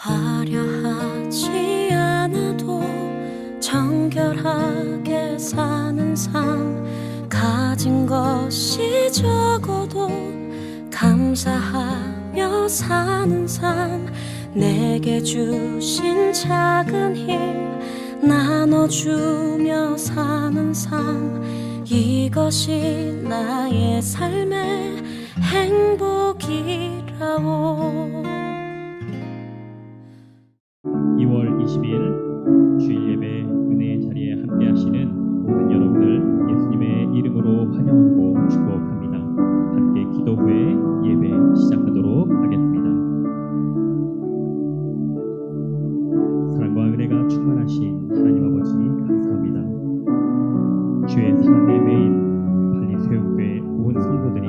화려하지 않아도 정결하게 사는 삶, 가진 것이 적어도 감사하며 사는 삶, 내게 주신 작은 힘 나눠주며 사는 삶, 이것이 나의 삶의 행복이라오. 2월 20일 주일 예배 은혜의 자리에 함께 하시는 모든 여러분을 예수님의 이름으로 환영하고 축복합니다. 함께 기도 후에 예배 시작하도록 하겠습니다. 사랑과 은혜가 충만하신 하나님 아버지 감사합니다. 주의 사랑에 매인 발리수영교회 온 성도들이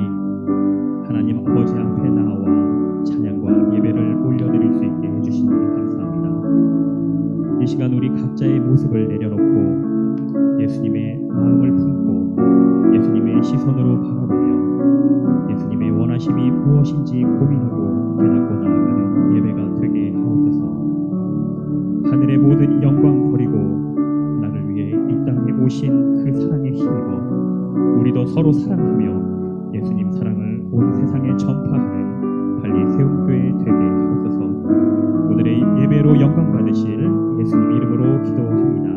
하나님 아버지 앞에 나와 찬양과 예배를 올려드릴 수 있게 해주시니 감사합니다. 이 시간 우리 각자의 모습을 내려놓고 예수님의 마음을 품고 예수님의 시선으로 바라보며 예수님의 원하심이 무엇인지 고민하고 깨닫고 나아가는 예배가 되게 하옵소서. 하늘의 모든 영광 버리고 나를 위해 이 땅에 오신 그 사랑에 힘입어 우리도 서로 사랑하며 예수님 사랑을 온 세상에 전파하는 발리세움교회 되게 하옵소서. 오늘의 예배로 영광 받으실 예수님 이름으로 기도합니다.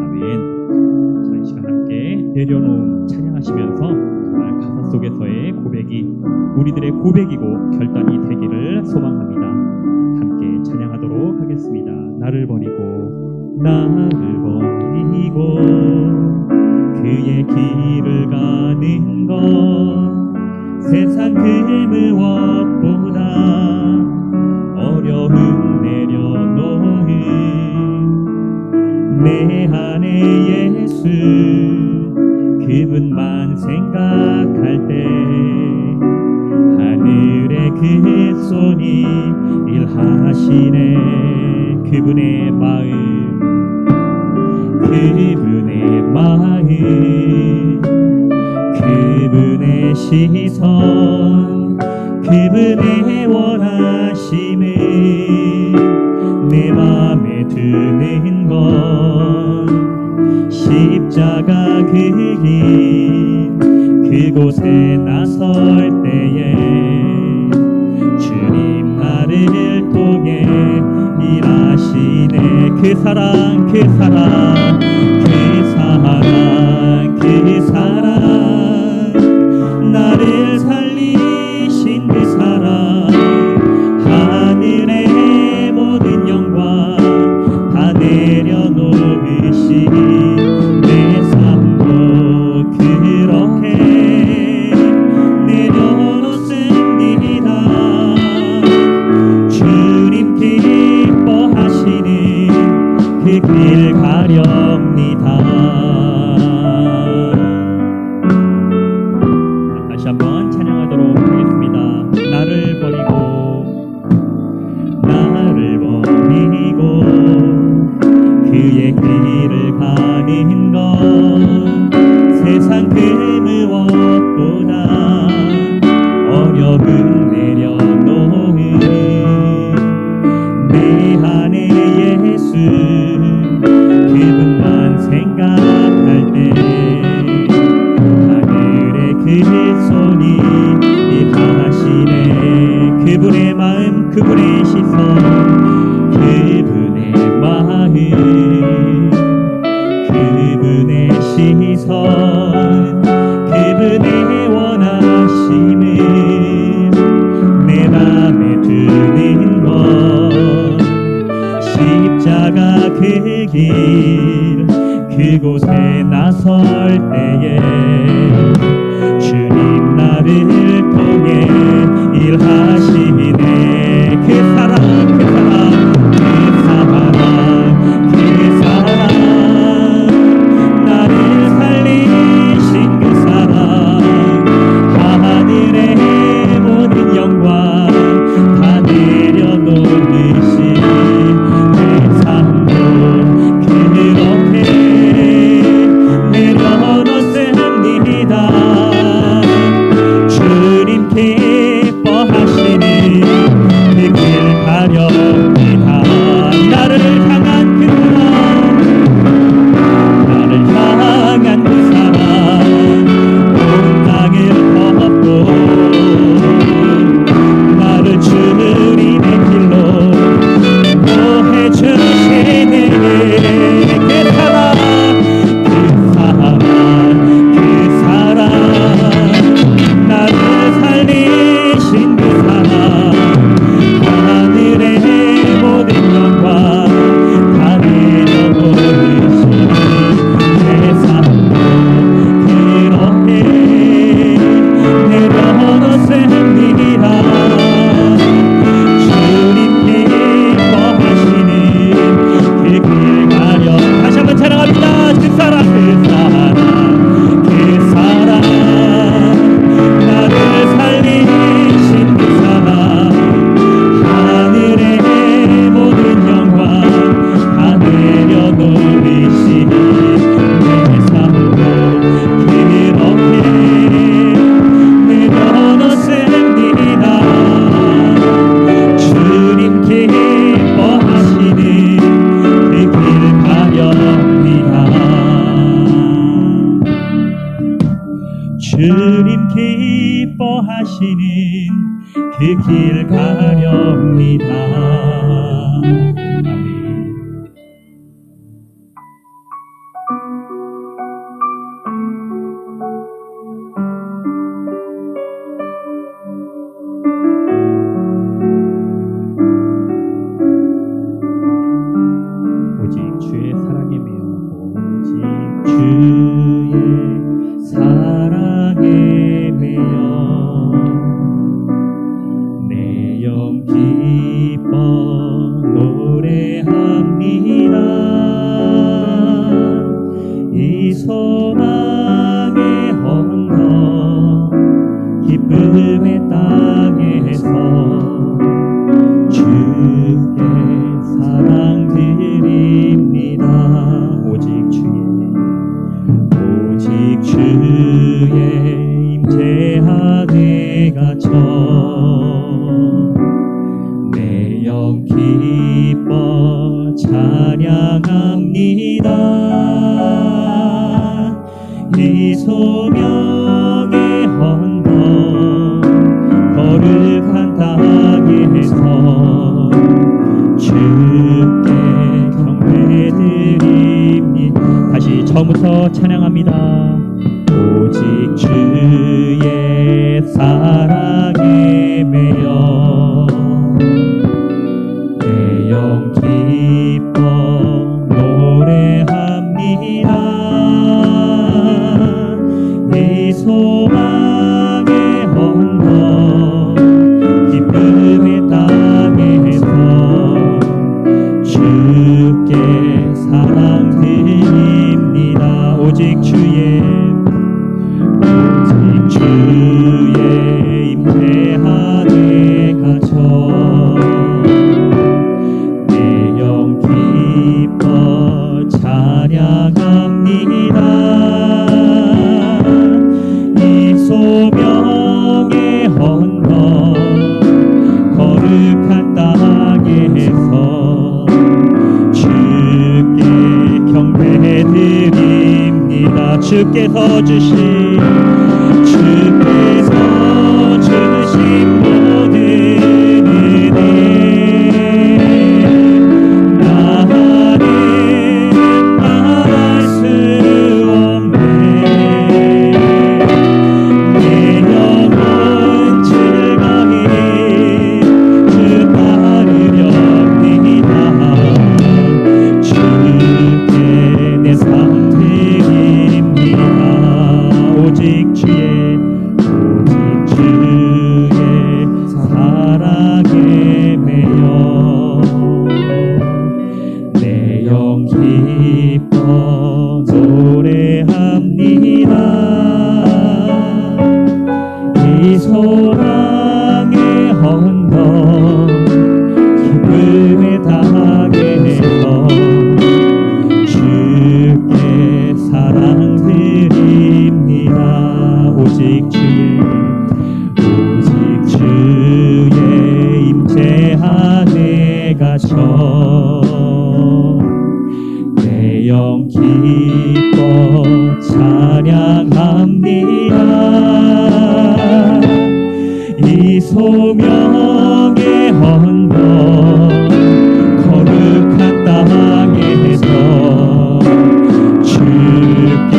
아멘. 자, 이 시간 함께 내려놓음 찬양하시면서 정말 가사 속에서의 고백이 우리들의 고백이고 결단이 되기를 소망합니다. 함께 찬양하도록 하겠습니다. 나를 버리고 그의 길을 가는 것 세상 그 무엇보다 어려움 내려놓은 내 안에 예수 그분만 생각할 때 하늘의 그 손이 일하시네. 그분의 마음 그분의 시선 그분의 원하심을 내 맘에 드는 것 십자가 그 길 그곳에 나설 때에 주님 나를 통해 일하시네. 그 사랑 나를 살리신 그 사랑 하늘의 모든 영광 다 내려놓으신 내 삶도 그렇게 내려놓습니다. 주님 기뻐하시는 그 길 가렵니다. 다시 한번 찬양하도록 하겠습니다. 나를 버리고 그의 길을 가는 것 세상 그 무엇보다 어려움 내려놓은 내 안에 예수 그분만 생각할 때 하늘의 그 손이 일하시네. 그분의 마음 그분의 시선 그분의 마음 그분의 시선 그분의 원하심을 내 맘에 드는 것 십자가 그 길 그곳에 나설 때에 주님 나를 통해 일하시네. 그 그 길 가렵니다. 아멘. 오직 주의 사랑에 매여 오직 주의 사랑에 매여 내 영 기뻐 노래합니다. 이 소망의 언덕 기쁨의 땅에서 주께 사랑 드립니다. 오직 주의 임재 안에 갇혀 내 영 기뻐 찬양합니다. 이 소명의 언덕 거룩한 땅에서 주께 경배드립니다. 다시 처음부터 찬양합니다. 오직 주의 사랑에 매여 내 영 기뻐 노래합니다. 이 소망의 언덕 기쁨의 땅에서 주께 사랑 드립니다. 오직 주의 임재 안에 갇혀 내 영 기뻐 찬양합니다. 이 소명의 언덕 거룩한 땅에서 주께 경배드립니다. 주께서 주신 모든 은혜 나는 말할 수 없네. 내 영혼 즐거이 주 따르렵니다. 주께 내 삶 드립니다. 오직 주의 사랑에 매여 내 영 기뻐 노래합니다. 이 소망의 언덕 기쁨의 땅에서 주께 사랑 드립니다. 오직 주의 임재 안에 갇혀 내 영 기뻐 찬양합니다. 이 소명의 언덕 거룩한 땅에서 주께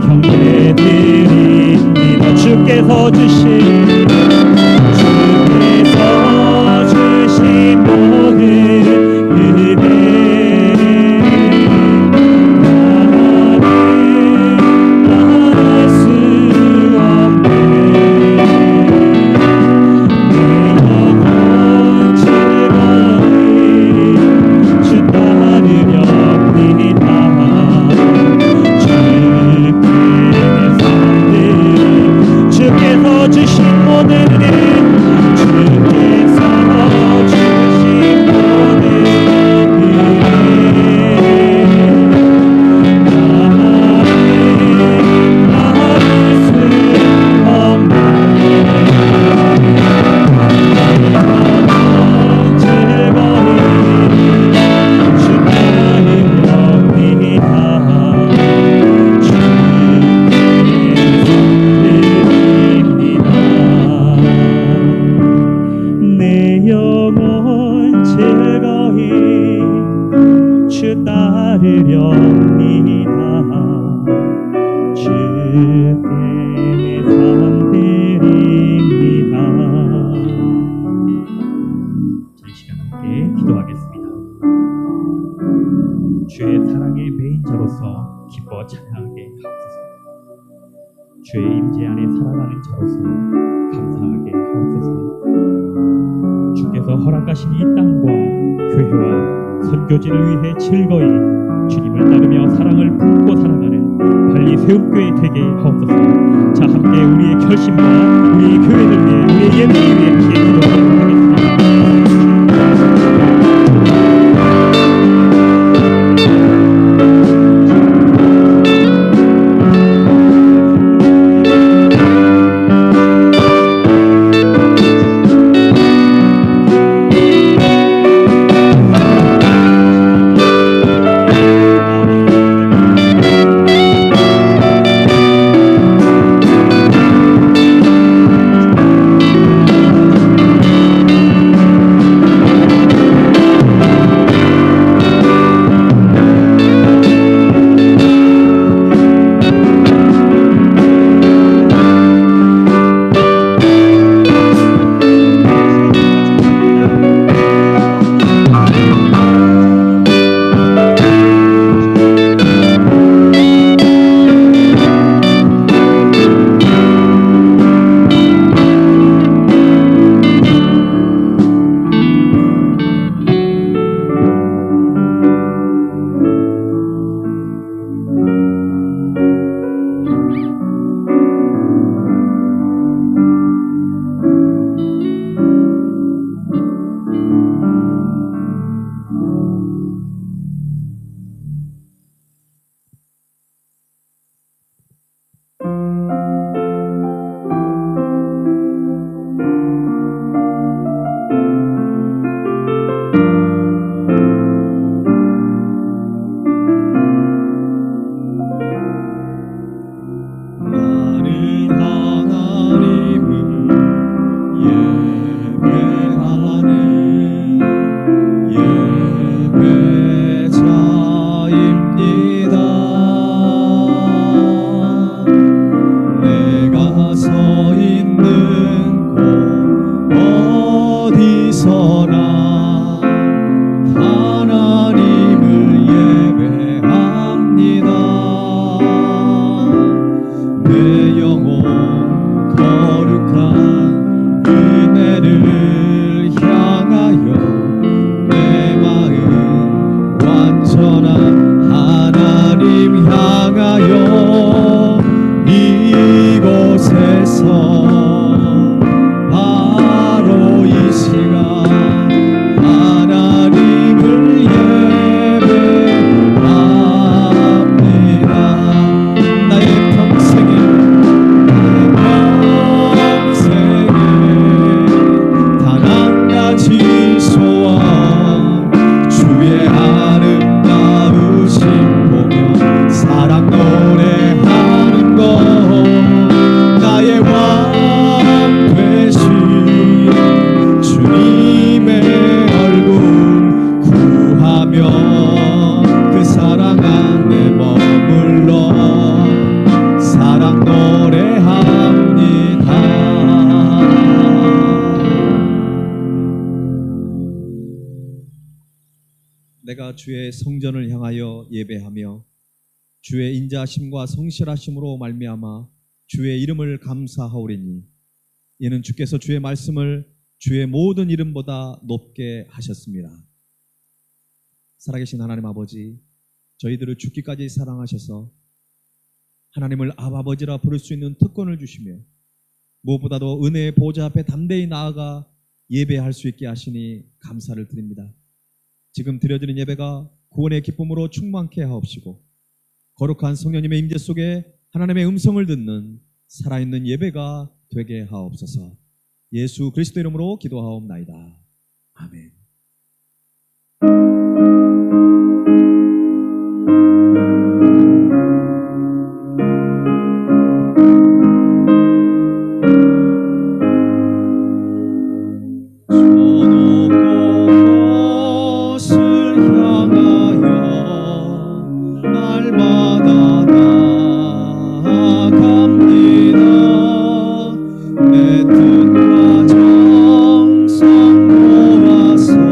경배드립니다. 주께서 주신 모든 은혜 나는 말할 수 없네. 내 영혼 즐거이 주 따르렵니다. 주께 내 삶들 주께서 주신 높여 찬양하게 하옵소서. 주의 임재 안에 살아가는 저로서 감사하게 하옵소서. 주께서 허락하신 이 땅과 교회와 선교지를 위해 즐거이 주님을 따르며 사랑을 품고 살아가는 발리 세움교회 되게 하옵소서. 자, 함께 우리의 결심과 우리의 교회를 위해 우리의 예배를 위해 함께 기도하도록 하겠습니다. 내가 주의 성전을 향하여 예배하며 주의 인자하심과 성실하심으로 말미암아 주의 이름을 감사하오리니 이는 주께서 주의 말씀을 주의 모든 이름보다 높게 하셨습니다. 살아계신 하나님 아버지, 저희들을 죽기까지 사랑하셔서 하나님을 아버지라 부를 수 있는 특권을 주시며 무엇보다도 은혜의 보좌 앞에 담대히 나아가 예배할 수 있게 하시니 감사를 드립니다. 지금 드려지는 예배가 구원의 기쁨으로 충만케 하옵시고 거룩한 성령님의 임재 속에 하나님의 음성을 듣는 살아있는 예배가 되게 하옵소서. 예수 그리스도 이름으로 기도하옵나이다. 아멘. 내 뜻과 정성 모아서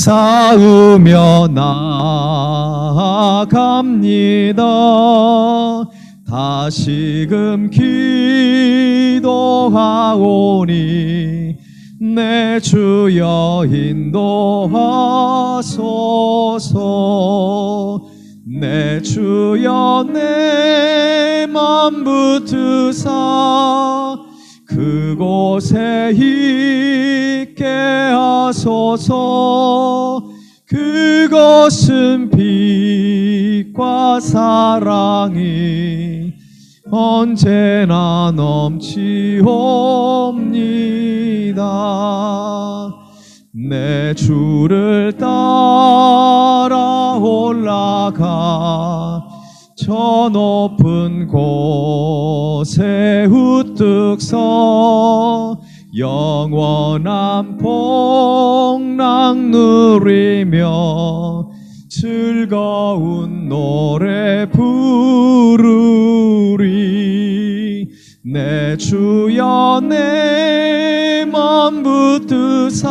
쌓으며 나아갑니다. 다시금 기도하오니 내 주여 인도하소서. 내 주여 내 맘 붙으사 그곳에 있게 하소서. 그것은 빛과 사랑이 언제나 넘치옵니다. 내 주를 따라 올라가 저 높은 곳에 우뚝 서 영원한 복락 누리며 즐거운 노래 부르리. 내 주여 내 맘 붙드사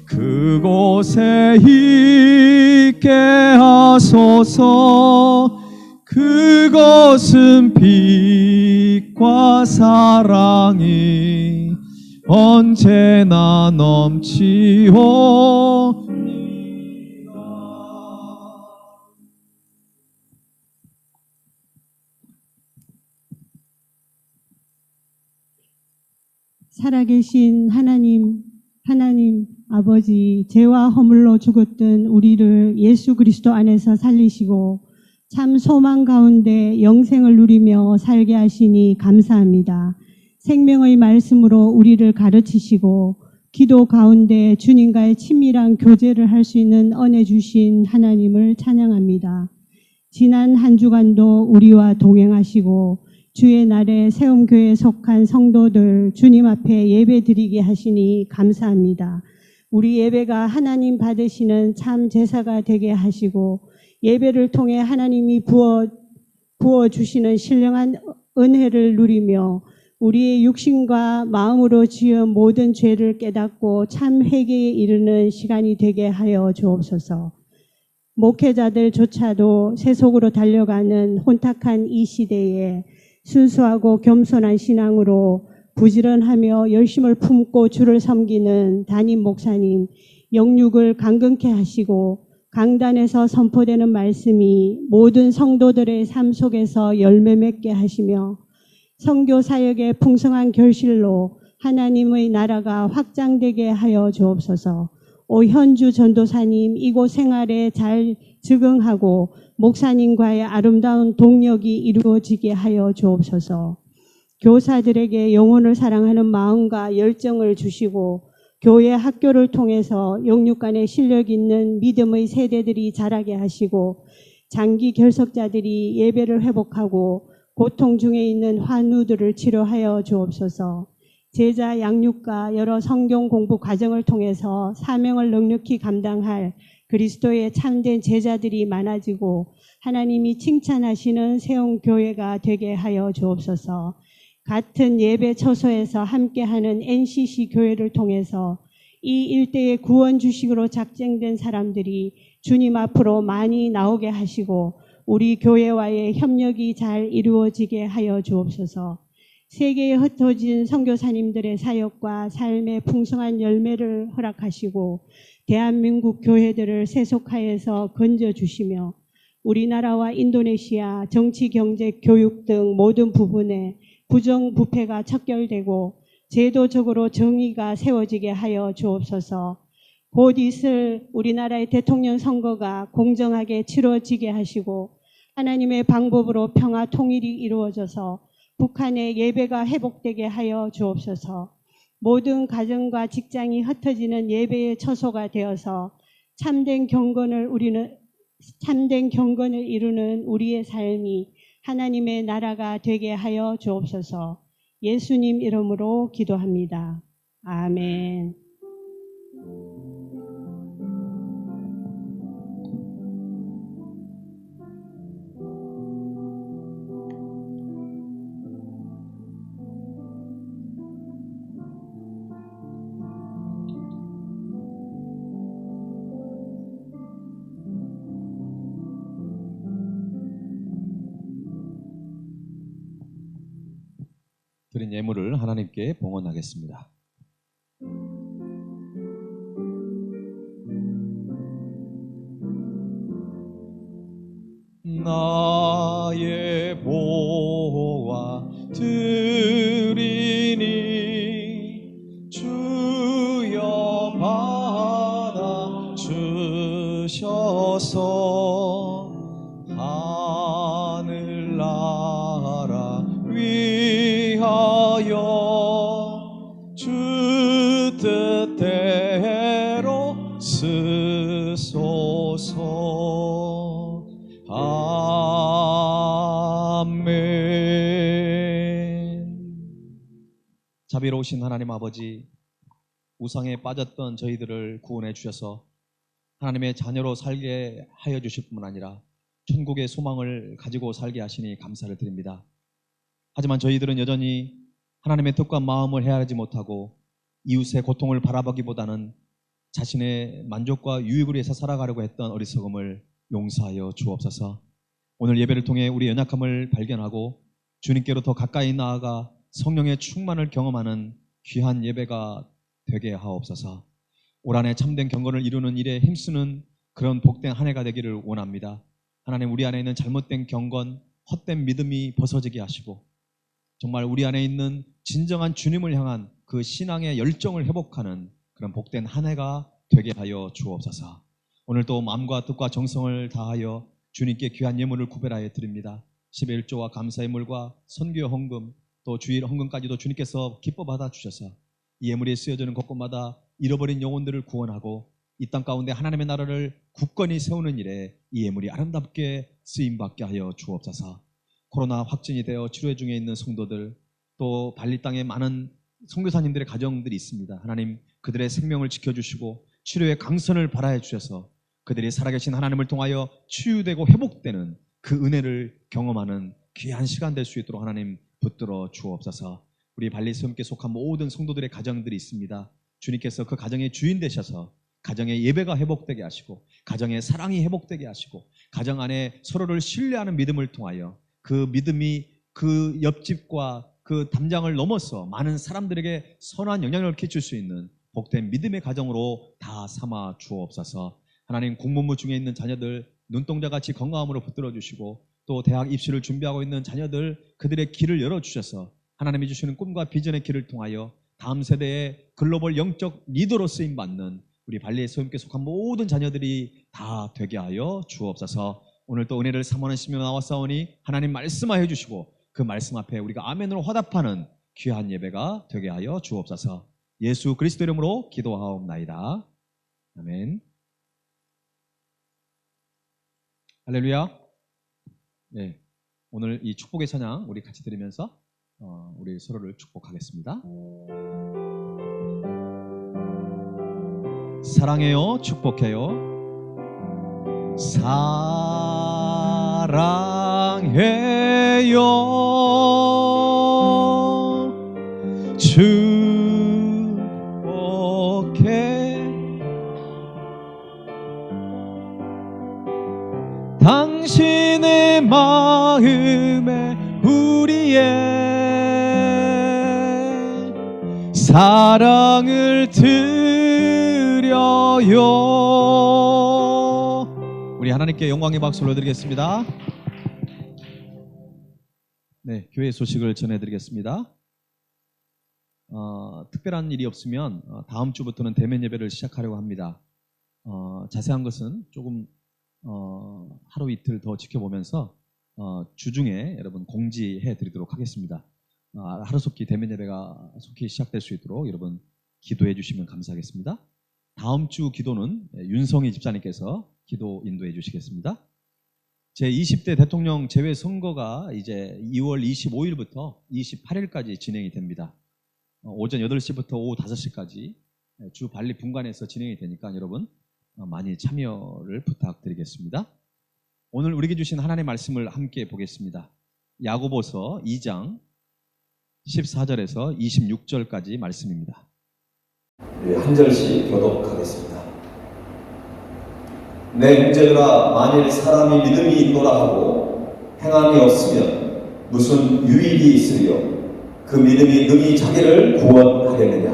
그곳에 있게 하소서. 그것은 빛과 사랑이 언제나 넘치옵니다. 살아계신 하나님 아버지, 죄와 허물로 죽었던 우리를 예수 그리스도 안에서 살리시고 참 소망 가운데 영생을 누리며 살게 하시니 감사합니다. 생명의 말씀으로 우리를 가르치시고 기도 가운데 주님과의 친밀한 교제를 할 수 있는 은혜 주신 하나님을 찬양합니다. 지난 한 주간도 우리와 동행하시고 주의 날에 세움교회에 속한 성도들 주님 앞에 예배드리게 하시니 감사합니다. 우리 예배가 하나님 받으시는 참 제사가 되게 하시고 예배를 통해 하나님이 부어주시는 신령한 은혜를 누리며 우리의 육신과 마음으로 지은 모든 죄를 깨닫고 참 회개에 이르는 시간이 되게 하여 주옵소서. 목회자들조차도 세속으로 달려가는 혼탁한 이 시대에 순수하고 겸손한 신앙으로 부지런하며 열심을 품고 주를 섬기는 담임 목사님 영육을 강건케 하시고 강단에서 선포되는 말씀이 모든 성도들의 삶 속에서 열매 맺게 하시며 선교 사역의 풍성한 결실로 하나님의 나라가 확장되게 하여 주옵소서. 오현주 전도사님 이곳 생활에 잘 적응하고 목사님과의 아름다운 동력이 이루어지게 하여 주옵소서. 교사들에게 영혼을 사랑하는 마음과 열정을 주시고 교회 학교를 통해서 영육간의 실력 있는 믿음의 세대들이 자라게 하시고 장기 결석자들이 예배를 회복하고 고통 중에 있는 환우들을 치료하여 주옵소서. 제자 양육과 여러 성경 공부 과정을 통해서 사명을 넉넉히 감당할 그리스도의 참된 제자들이 많아지고 하나님이 칭찬하시는 세움교회가 되게 하여 주옵소서. 같은 예배 처소에서 함께하는 NCC 교회를 통해서 이 일대의 구원 주식으로 작정된 사람들이 주님 앞으로 많이 나오게 하시고 우리 교회와의 협력이 잘 이루어지게 하여 주옵소서. 세계에 흩어진 선교사님들의 사역과 삶의 풍성한 열매를 허락하시고 대한민국 교회들을 세속화해서 건져주시며 우리나라와 인도네시아 정치, 경제, 교육 등 모든 부분에 부정부패가 척결되고 제도적으로 정의가 세워지게 하여 주옵소서. 곧 있을 우리나라의 대통령 선거가 공정하게 치러지게 하시고 하나님의 방법으로 평화 통일이 이루어져서 북한의 예배가 회복되게 하여 주옵소서. 모든 가정과 직장이 흩어지는 예배의 처소가 되어서 참된 경건을 이루는 우리의 삶이 하나님의 나라가 되게 하여 주옵소서. 예수님 이름으로 기도합니다. 아멘. 드린 예물을 하나님께 봉헌하겠습니다. 나의 보화 드리니 주여 받아 주셔서 하늘나라 위하여 주 뜻대로 쓰소서. 아멘. 자비로우신 하나님 아버지, 우상에 빠졌던 저희들을 구원해 주셔서 하나님의 자녀로 살게 하여 주실 뿐만 아니라 천국의 소망을 가지고 살게 하시니 감사를 드립니다. 하지만 저희들은 여전히 하나님의 뜻과 마음을 헤아리지 못하고 이웃의 고통을 바라보기보다는 자신의 만족과 유익을 위해서 살아가려고 했던 어리석음을 용서하여 주옵소서. 오늘 예배를 통해 우리 연약함을 발견하고 주님께로 더 가까이 나아가 성령의 충만을 경험하는 귀한 예배가 되게 하옵소서. 올 한해 참된 경건을 이루는 일에 힘쓰는 그런 복된 한 해가 되기를 원합니다. 하나님, 우리 안에 있는 잘못된 경건, 헛된 믿음이 벗어지게 하시고 정말 우리 안에 있는 진정한 주님을 향한 그 신앙의 열정을 회복하는 그런 복된 한 해가 되게 하여 주옵소서. 오늘도 마음과 뜻과 정성을 다하여 주님께 귀한 예물을 구별하여 드립니다. 10의 1조와 감사의 물과 선교 헌금, 또 주일 헌금까지도 주님께서 기뻐 받아주셔서 이 예물이 쓰여지는 곳곳마다 잃어버린 영혼들을 구원하고 이 땅 가운데 하나님의 나라를 굳건히 세우는 일에 이 예물이 아름답게 쓰임받게 하여 주옵소서. 코로나 확진이 되어 치료 중에 있는 성도들, 또 발리 땅에 많은 선교사님들의 가정들이 있습니다. 하나님, 그들의 생명을 지켜주시고 치료의 강선을 발하여 주셔서 그들이 살아계신 하나님을 통하여 치유되고 회복되는 그 은혜를 경험하는 귀한 시간 될 수 있도록 하나님 붙들어 주옵소서. 우리 발리 섬께 속한 모든 성도들의 가정들이 있습니다. 주님께서 그 가정의 주인 되셔서 가정의 예배가 회복되게 하시고 가정의 사랑이 회복되게 하시고 가정 안에 서로를 신뢰하는 믿음을 통하여 그 믿음이 그 옆집과 그 담장을 넘어서 많은 사람들에게 선한 영향력을 끼칠 수 있는 복된 믿음의 가정으로 다 삼아 주옵소서. 하나님, 공무무 중에 있는 자녀들 눈동자같이 건강함으로 붙들어 주시고 또 대학 입시를 준비하고 있는 자녀들 그들의 길을 열어주셔서 하나님이 주시는 꿈과 비전의 길을 통하여 다음 세대의 글로벌 영적 리더로 쓰임받는 우리 발리의 소임께 속한 모든 자녀들이 다 되게 하여 주옵소서. 오늘 또 은혜를 사모하시며 나왔사오니 하나님 말씀하여 주시고 그 말씀 앞에 우리가 아멘으로 화답하는 귀한 예배가 되게 하여 주옵소서. 예수 그리스도 이름으로 기도하옵나이다. 아멘. 할렐루야. 네, 오늘 이 축복의 찬양 우리 같이 들으면서 우리 서로를 축복하겠습니다. 사랑해요, 축복해요. 사랑해요, 축복해. 당신의 마음에 우리의 사랑을 드려요. 우리 하나님께 영광의 박수 올려드리겠습니다. 네, 교회 소식을 전해드리겠습니다. 특별한 일이 없으면 다음 주부터는 대면 예배를 시작하려고 합니다. 자세한 것은 조금 하루 이틀 더 지켜보면서 주중에 여러분 공지해 드리도록 하겠습니다. 하루속히 대면 예배가 속히 시작될 수 있도록 여러분 기도해 주시면 감사하겠습니다. 다음 주 기도는 윤성희 집사님께서 기도 인도해 주시겠습니다. 제20대 대통령 재외선거가 이제 2월 25일부터 28일까지 진행이 됩니다. 오전 8시부터 오후 5시까지 주 발리 분관에서 진행이 되니까 여러분 많이 참여를 부탁드리겠습니다. 오늘 우리에게 주신 하나님의 말씀을 함께 보겠습니다. 야고보서 2장 14절에서 26절까지 말씀입니다. 한 절씩 교독하겠습니다. 내 형제들아, 만일 사람이 믿음이 있노라 하고 행함이 없으면 무슨 유익이 있으리요? 그 믿음이 능히 자기를 구원하겠느냐?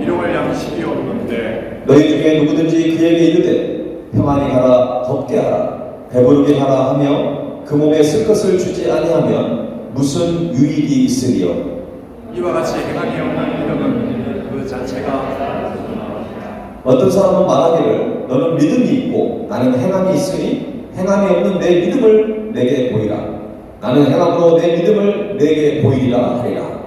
일용할 양식이 없는데 너희 중에 누구든지 그에게 이르되 평안히 가라 덥게 하라 배부르게 하라 하며 그 몸에 쓸 것을 주지 아니하면 무슨 유익이 있으리요? 이와 같이 행함이 없는 믿음은 그 자체가 어떤 사람은 말하기를 너는 믿음이 있고 나는 행함이 있으니 행함이 없는 내 믿음을 내게 보이라. 나는 행함으로 내 믿음을 내게 보이리라 하리라.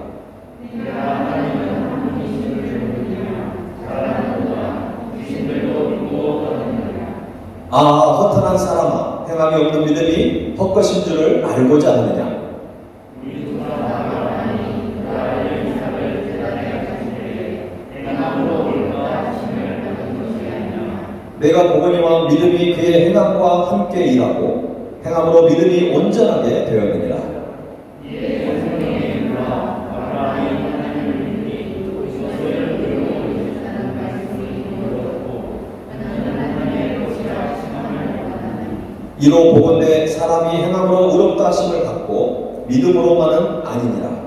아, 허탄한 사람아, 행함이 없는 믿음이 헛것인 줄을 알고자 하느냐? 내가 보거니와 믿음이 그의 행함과 함께 일하고 행함으로 믿음이 온전하게 되었느니라. 이로 보건대 사람이 행함으로 의롭다 하심을 받고 믿음으로만은 아니니라.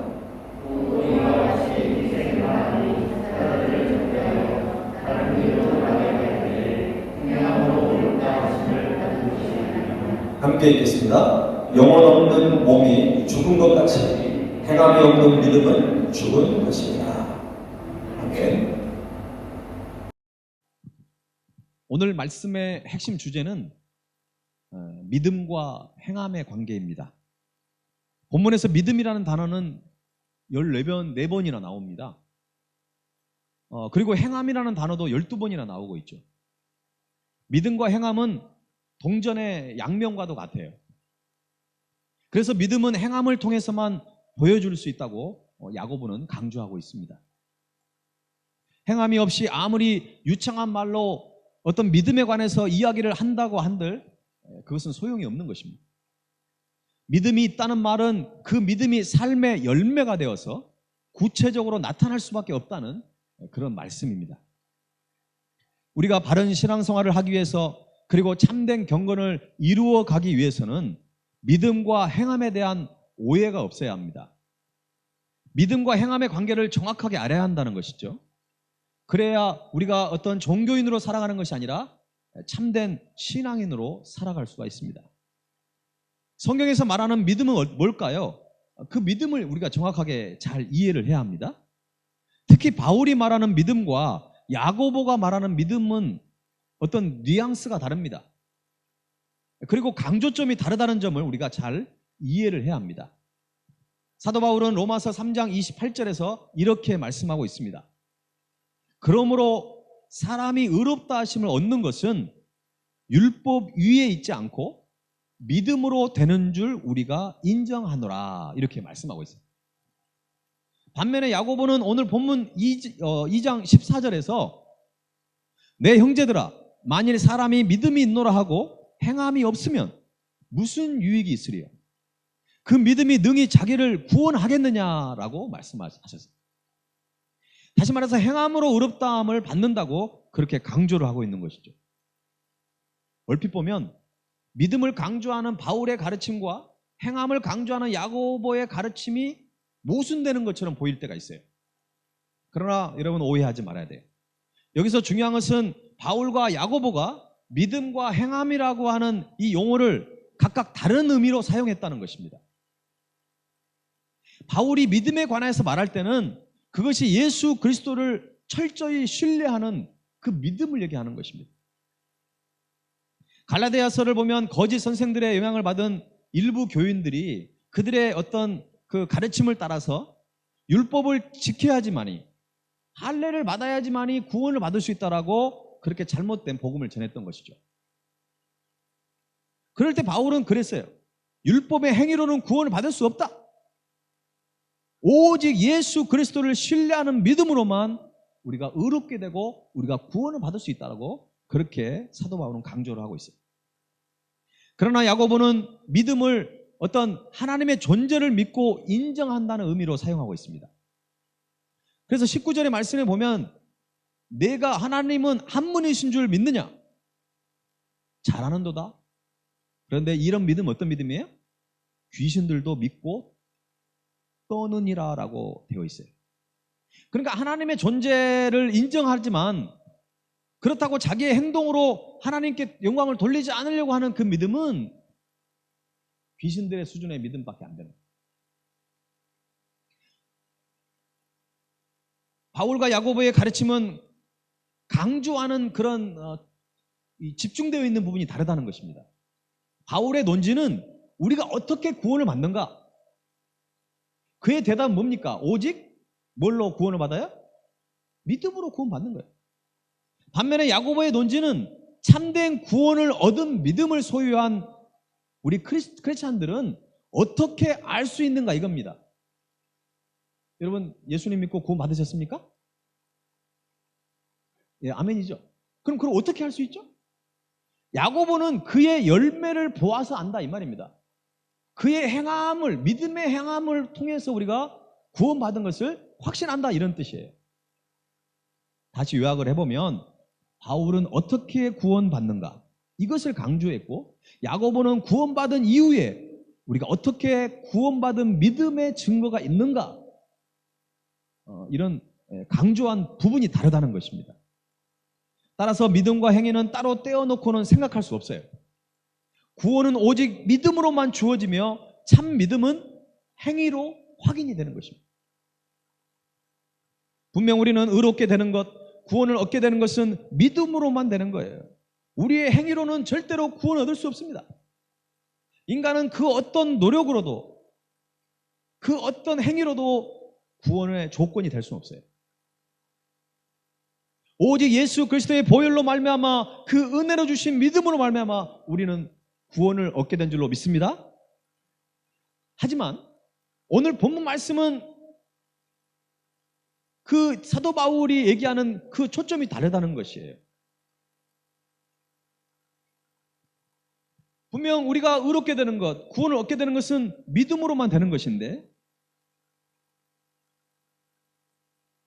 함께 읽겠습니다. 영혼 없는 몸이 죽은 것 같이 행함이 없는 믿음은 죽은 것입니다. 아멘. 오늘 말씀의 핵심 주제는 믿음과 행함의 관계입니다. 본문에서 믿음이라는 단어는 4번이나 나옵니다. 그리고 행함이라는 단어도 12번이나 나오고 있죠. 믿음과 행함은 동전의 양면과도 같아요. 그래서 믿음은 행함을 통해서만 보여줄 수 있다고 야고보는 강조하고 있습니다. 행함이 없이 아무리 유창한 말로 어떤 믿음에 관해서 이야기를 한다고 한들 그것은 소용이 없는 것입니다. 믿음이 있다는 말은 그 믿음이 삶의 열매가 되어서 구체적으로 나타날 수밖에 없다는 그런 말씀입니다. 우리가 바른 신앙생활을 하기 위해서 그리고 참된 경건을 이루어 가기 위해서는 믿음과 행함에 대한 오해가 없어야 합니다. 믿음과 행함의 관계를 정확하게 알아야 한다는 것이죠. 그래야 우리가 어떤 종교인으로 살아가는 것이 아니라 참된 신앙인으로 살아갈 수가 있습니다. 성경에서 말하는 믿음은 뭘까요? 그 믿음을 우리가 정확하게 잘 이해를 해야 합니다. 특히 바울이 말하는 믿음과 야고보가 말하는 믿음은 어떤 뉘앙스가 다릅니다. 그리고 강조점이 다르다는 점을 우리가 잘 이해를 해야 합니다. 사도 바울은 로마서 3장 28절에서 이렇게 말씀하고 있습니다. 그러므로 사람이 의롭다 하심을 얻는 것은 율법 위에 있지 않고 믿음으로 되는 줄 우리가 인정하노라 이렇게 말씀하고 있어요. 반면에 야고보는 오늘 본문 2장 14절에서 내 형제들아 만일 사람이 믿음이 있노라 하고 행함이 없으면 무슨 유익이 있으리요? 그 믿음이 능히 자기를 구원하겠느냐라고 말씀하셨어요. 다시 말해서 행함으로 의롭다함을 받는다고 그렇게 강조를 하고 있는 것이죠. 얼핏 보면 믿음을 강조하는 바울의 가르침과 행함을 강조하는 야고보의 가르침이 모순되는 것처럼 보일 때가 있어요. 그러나 여러분 오해하지 말아야 돼요. 여기서 중요한 것은 바울과 야고보가 믿음과 행함이라고 하는 이 용어를 각각 다른 의미로 사용했다는 것입니다. 바울이 믿음에 관해서 말할 때는 그것이 예수 그리스도를 철저히 신뢰하는 그 믿음을 얘기하는 것입니다. 갈라디아서를 보면 거짓 선생들의 영향을 받은 일부 교인들이 그들의 어떤 그 가르침을 따라서 율법을 지켜야지만이 할례를 받아야지만이 구원을 받을 수 있다라고 그렇게 잘못된 복음을 전했던 것이죠. 그럴 때 바울은 그랬어요. 율법의 행위로는 구원을 받을 수 없다. 오직 예수 그리스도를 신뢰하는 믿음으로만 우리가 의롭게 되고 우리가 구원을 받을 수 있다고 그렇게 사도 바울은 강조를 하고 있어요. 그러나 야고보는 믿음을 어떤 하나님의 존재를 믿고 인정한다는 의미로 사용하고 있습니다. 그래서 19절의 말씀에 보면 내가 하나님은 한 분이신 줄 믿느냐? 잘하는도다. 그런데 이런 믿음 어떤 믿음이에요? 귀신들도 믿고 떠느니라라고 되어 있어요. 그러니까 하나님의 존재를 인정하지만 그렇다고 자기의 행동으로 하나님께 영광을 돌리지 않으려고 하는 그 믿음은 귀신들의 수준의 믿음밖에 안 되는 거예요. 바울과 야고보의 가르침은 강조하는 그런 집중되어 있는 부분이 다르다는 것입니다. 바울의 논지는 우리가 어떻게 구원을 받는가? 그의 대답은 뭡니까? 오직 뭘로 구원을 받아요? 믿음으로 구원받는 거예요. 반면에 야고보의 논지는 참된 구원을 얻은 믿음을 소유한 우리 크리스찬들은 어떻게 알 수 있는가 이겁니다. 여러분 예수님 믿고 구원 받으셨습니까? 예, 아멘이죠. 그럼 그걸 어떻게 할 수 있죠? 야고보는 그의 열매를 보아서 안다 이 말입니다. 그의 행함을, 믿음의 행함을 통해서 우리가 구원받은 것을 확신한다 이런 뜻이에요. 다시 요약을 해보면 바울은 어떻게 구원받는가 이것을 강조했고, 야고보는 구원받은 이후에 우리가 어떻게 구원받은 믿음의 증거가 있는가 이런 강조한 부분이 다르다는 것입니다. 따라서 믿음과 행위는 따로 떼어놓고는 생각할 수 없어요. 구원은 오직 믿음으로만 주어지며 참 믿음은 행위로 확인이 되는 것입니다. 분명 우리는 의롭게 되는 것, 구원을 얻게 되는 것은 믿음으로만 되는 거예요. 우리의 행위로는 절대로 구원을 얻을 수 없습니다. 인간은 그 어떤 노력으로도 그 어떤 행위로도 구원의 조건이 될 수는 없어요. 오직 예수 그리스도의 보혈로 말미암아 그 은혜로 주신 믿음으로 말미암아 우리는 구원을 얻게 된 줄로 믿습니다. 하지만 오늘 본문 말씀은 그 사도 바울이 얘기하는 그 초점이 다르다는 것이에요. 분명 우리가 의롭게 되는 것, 구원을 얻게 되는 것은 믿음으로만 되는 것인데,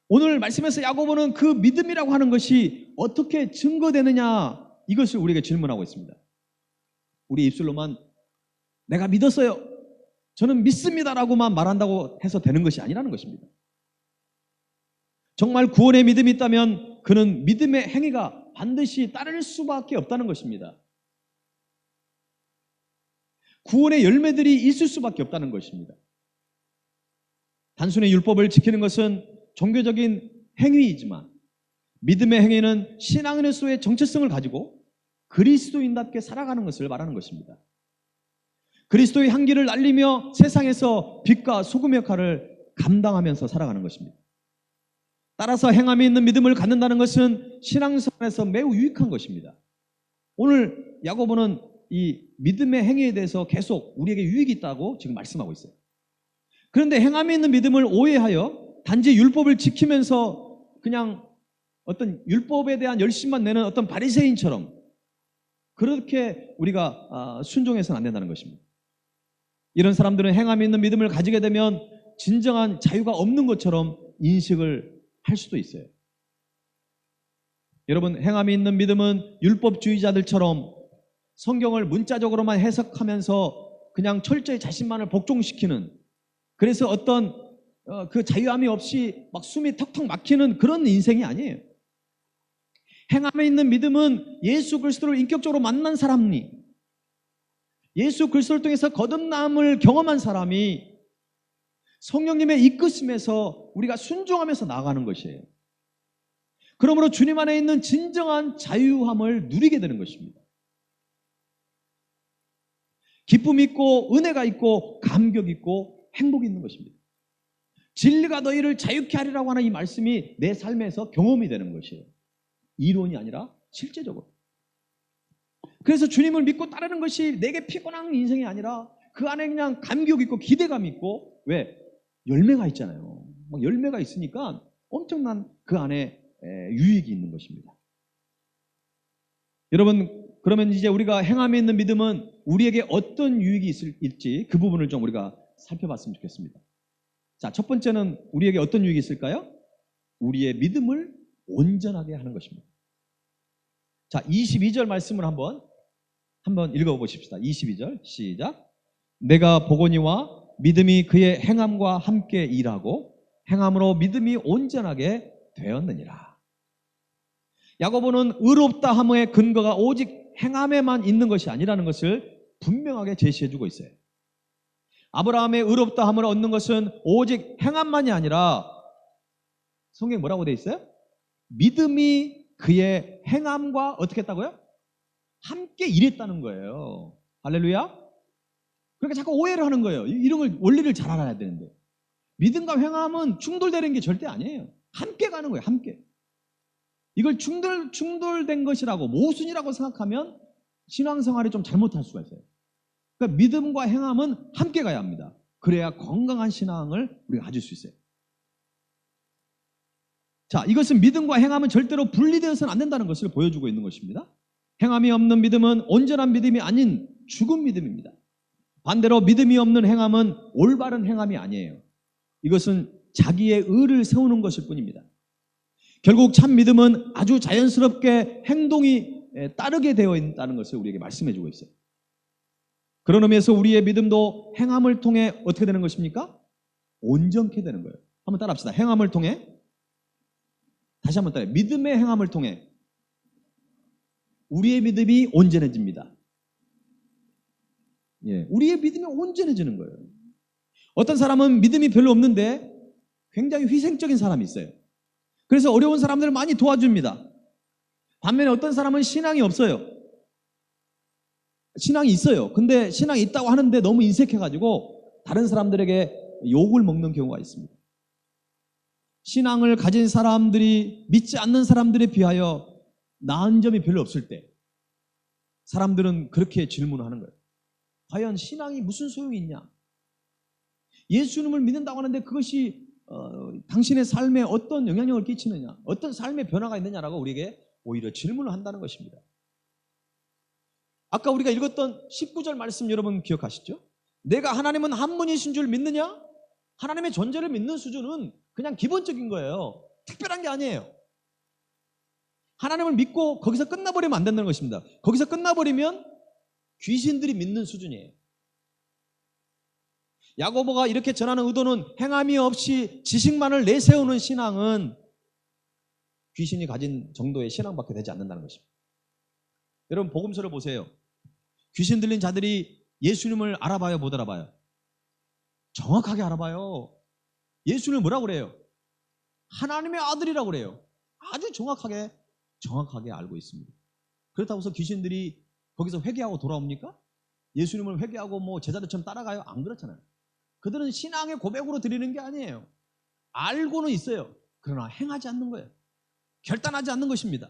오늘 말씀에서 야고보는 그 믿음이라고 하는 것이 어떻게 증거되느냐 이것을 우리에게 질문하고 있습니다. 우리 입술로만 내가 믿었어요, 저는 믿습니다라고만 말한다고 해서 되는 것이 아니라는 것입니다. 정말 구원의 믿음이 있다면 그는 믿음의 행위가 반드시 따를 수밖에 없다는 것입니다. 구원의 열매들이 있을 수밖에 없다는 것입니다. 단순히 율법을 지키는 것은 종교적인 행위이지만 믿음의 행위는 신앙인으로서의 정체성을 가지고 그리스도인답게 살아가는 것을 말하는 것입니다. 그리스도의 향기를 날리며 세상에서 빛과 소금의 역할을 감당하면서 살아가는 것입니다. 따라서 행함이 있는 믿음을 갖는다는 것은 신앙생활에서 매우 유익한 것입니다. 오늘 야고보는 이 믿음의 행위에 대해서 계속 우리에게 유익이 있다고 지금 말씀하고 있어요. 그런데 행함이 있는 믿음을 오해하여 단지 율법을 지키면서 그냥 어떤 율법에 대한 열심만 내는 어떤 바리새인처럼 그렇게 우리가 순종해서는 안 된다는 것입니다. 이런 사람들은 행함이 있는 믿음을 가지게 되면 진정한 자유가 없는 것처럼 인식을 할 수도 있어요. 여러분, 행함이 있는 믿음은 율법주의자들처럼 성경을 문자적으로만 해석하면서 그냥 철저히 자신만을 복종시키는, 그래서 어떤 그 자유함이 없이 막 숨이 턱턱 막히는 그런 인생이 아니에요. 행함에 있는 믿음은 예수 그리스도를 인격적으로 만난 사람이, 예수 그리스도를 통해서 거듭남을 경험한 사람이 성령님의 이끄심에서 우리가 순종하면서 나아가는 것이에요. 그러므로 주님 안에 있는 진정한 자유함을 누리게 되는 것입니다. 기쁨이 있고 은혜가 있고 감격이 있고 행복이 있는 것입니다. 진리가 너희를 자유케 하리라고 하는 이 말씀이 내 삶에서 경험이 되는 것이에요. 이론이 아니라 실제적으로. 그래서 주님을 믿고 따르는 것이 내게 피곤한 인생이 아니라 그 안에 그냥 감격이 있고 기대감이 있고, 왜? 열매가 있잖아요. 막 열매가 있으니까 엄청난 그 안에 유익이 있는 것입니다. 여러분, 그러면 이제 우리가 행함에 있는 믿음은 우리에게 어떤 유익이 있을지 그 부분을 좀 우리가 살펴봤으면 좋겠습니다. 자, 첫 번째는 우리에게 어떤 유익이 있을까요? 우리의 믿음을 온전하게 하는 것입니다. 자, 22절 말씀을 한번 읽어보십시다. 22절 시작. 내가 보거니와 믿음이 그의 행함과 함께 일하고 행함으로 믿음이 온전하게 되었느니라. 야고보는 의롭다 함의 근거가 오직 행함에만 있는 것이 아니라는 것을 분명하게 제시해주고 있어요. 아브라함의 의롭다 함을 얻는 것은 오직 행함만이 아니라 성경에 뭐라고 되어 있어요? 믿음이 그의 행함과 어떻게 했다고요? 함께 일했다는 거예요. 할렐루야. 그러니까 자꾸 오해를 하는 거예요. 이런 걸 원리를 잘 알아야 되는데 믿음과 행함은 충돌되는 게 절대 아니에요. 함께 가는 거예요. 함께. 이걸 충돌된 것이라고 모순이라고 생각하면 신앙생활이 좀 잘못할 수가 있어요. 그러니까 믿음과 행함은 함께 가야 합니다. 그래야 건강한 신앙을 우리가 가질 수 있어요. 자, 이것은 믿음과 행함은 절대로 분리되어서는 안 된다는 것을 보여주고 있는 것입니다. 행함이 없는 믿음은 온전한 믿음이 아닌 죽은 믿음입니다. 반대로 믿음이 없는 행함은 올바른 행함이 아니에요. 이것은 자기의 의를 세우는 것일 뿐입니다. 결국 참 믿음은 아주 자연스럽게 행동이 따르게 되어 있다는 것을 우리에게 말씀해 주고 있어요. 그런 의미에서 우리의 믿음도 행함을 통해 어떻게 되는 것입니까? 온전케 되는 거예요. 한번 따라합시다. 행함을 통해, 다시 한번 따라해요. 믿음의 행함을 통해 우리의 믿음이 온전해집니다. 예, 우리의 믿음이 온전해지는 거예요. 어떤 사람은 믿음이 별로 없는데 굉장히 희생적인 사람이 있어요. 그래서 어려운 사람들을 많이 도와줍니다. 반면에 어떤 사람은 신앙이 없어요. 신앙이 있어요. 근데 신앙이 있다고 하는데 너무 인색해가지고 다른 사람들에게 욕을 먹는 경우가 있습니다. 신앙을 가진 사람들이 믿지 않는 사람들에 비하여 나은 점이 별로 없을 때 사람들은 그렇게 질문을 하는 거예요. 과연 신앙이 무슨 소용이 있냐? 예수님을 믿는다고 하는데 그것이 당신의 삶에 어떤 영향력을 끼치느냐? 어떤 삶의 변화가 있느냐라고 우리에게 오히려 질문을 한다는 것입니다. 아까 우리가 읽었던 19절 말씀 여러분 기억하시죠? 내가 하나님은 한 분이신 줄 믿느냐? 하나님의 존재를 믿는 수준은 그냥 기본적인 거예요. 특별한 게 아니에요. 하나님을 믿고 거기서 끝나버리면 안 된다는 것입니다. 거기서 끝나버리면 귀신들이 믿는 수준이에요. 야고보가 이렇게 전하는 의도는 행함이 없이 지식만을 내세우는 신앙은 귀신이 가진 정도의 신앙밖에 되지 않는다는 것입니다. 여러분 복음서를 보세요. 귀신 들린 자들이 예수님을 알아봐요, 못 알아봐요? 정확하게 알아봐요. 예수님을 뭐라고 그래요? 하나님의 아들이라고 그래요. 아주 정확하게 알고 있습니다. 그렇다고 해서 귀신들이 거기서 회개하고 돌아옵니까? 예수님을 회개하고 뭐 제자들처럼 따라가요? 안 그렇잖아요. 그들은 신앙의 고백으로 드리는 게 아니에요. 알고는 있어요. 그러나 행하지 않는 거예요. 결단하지 않는 것입니다.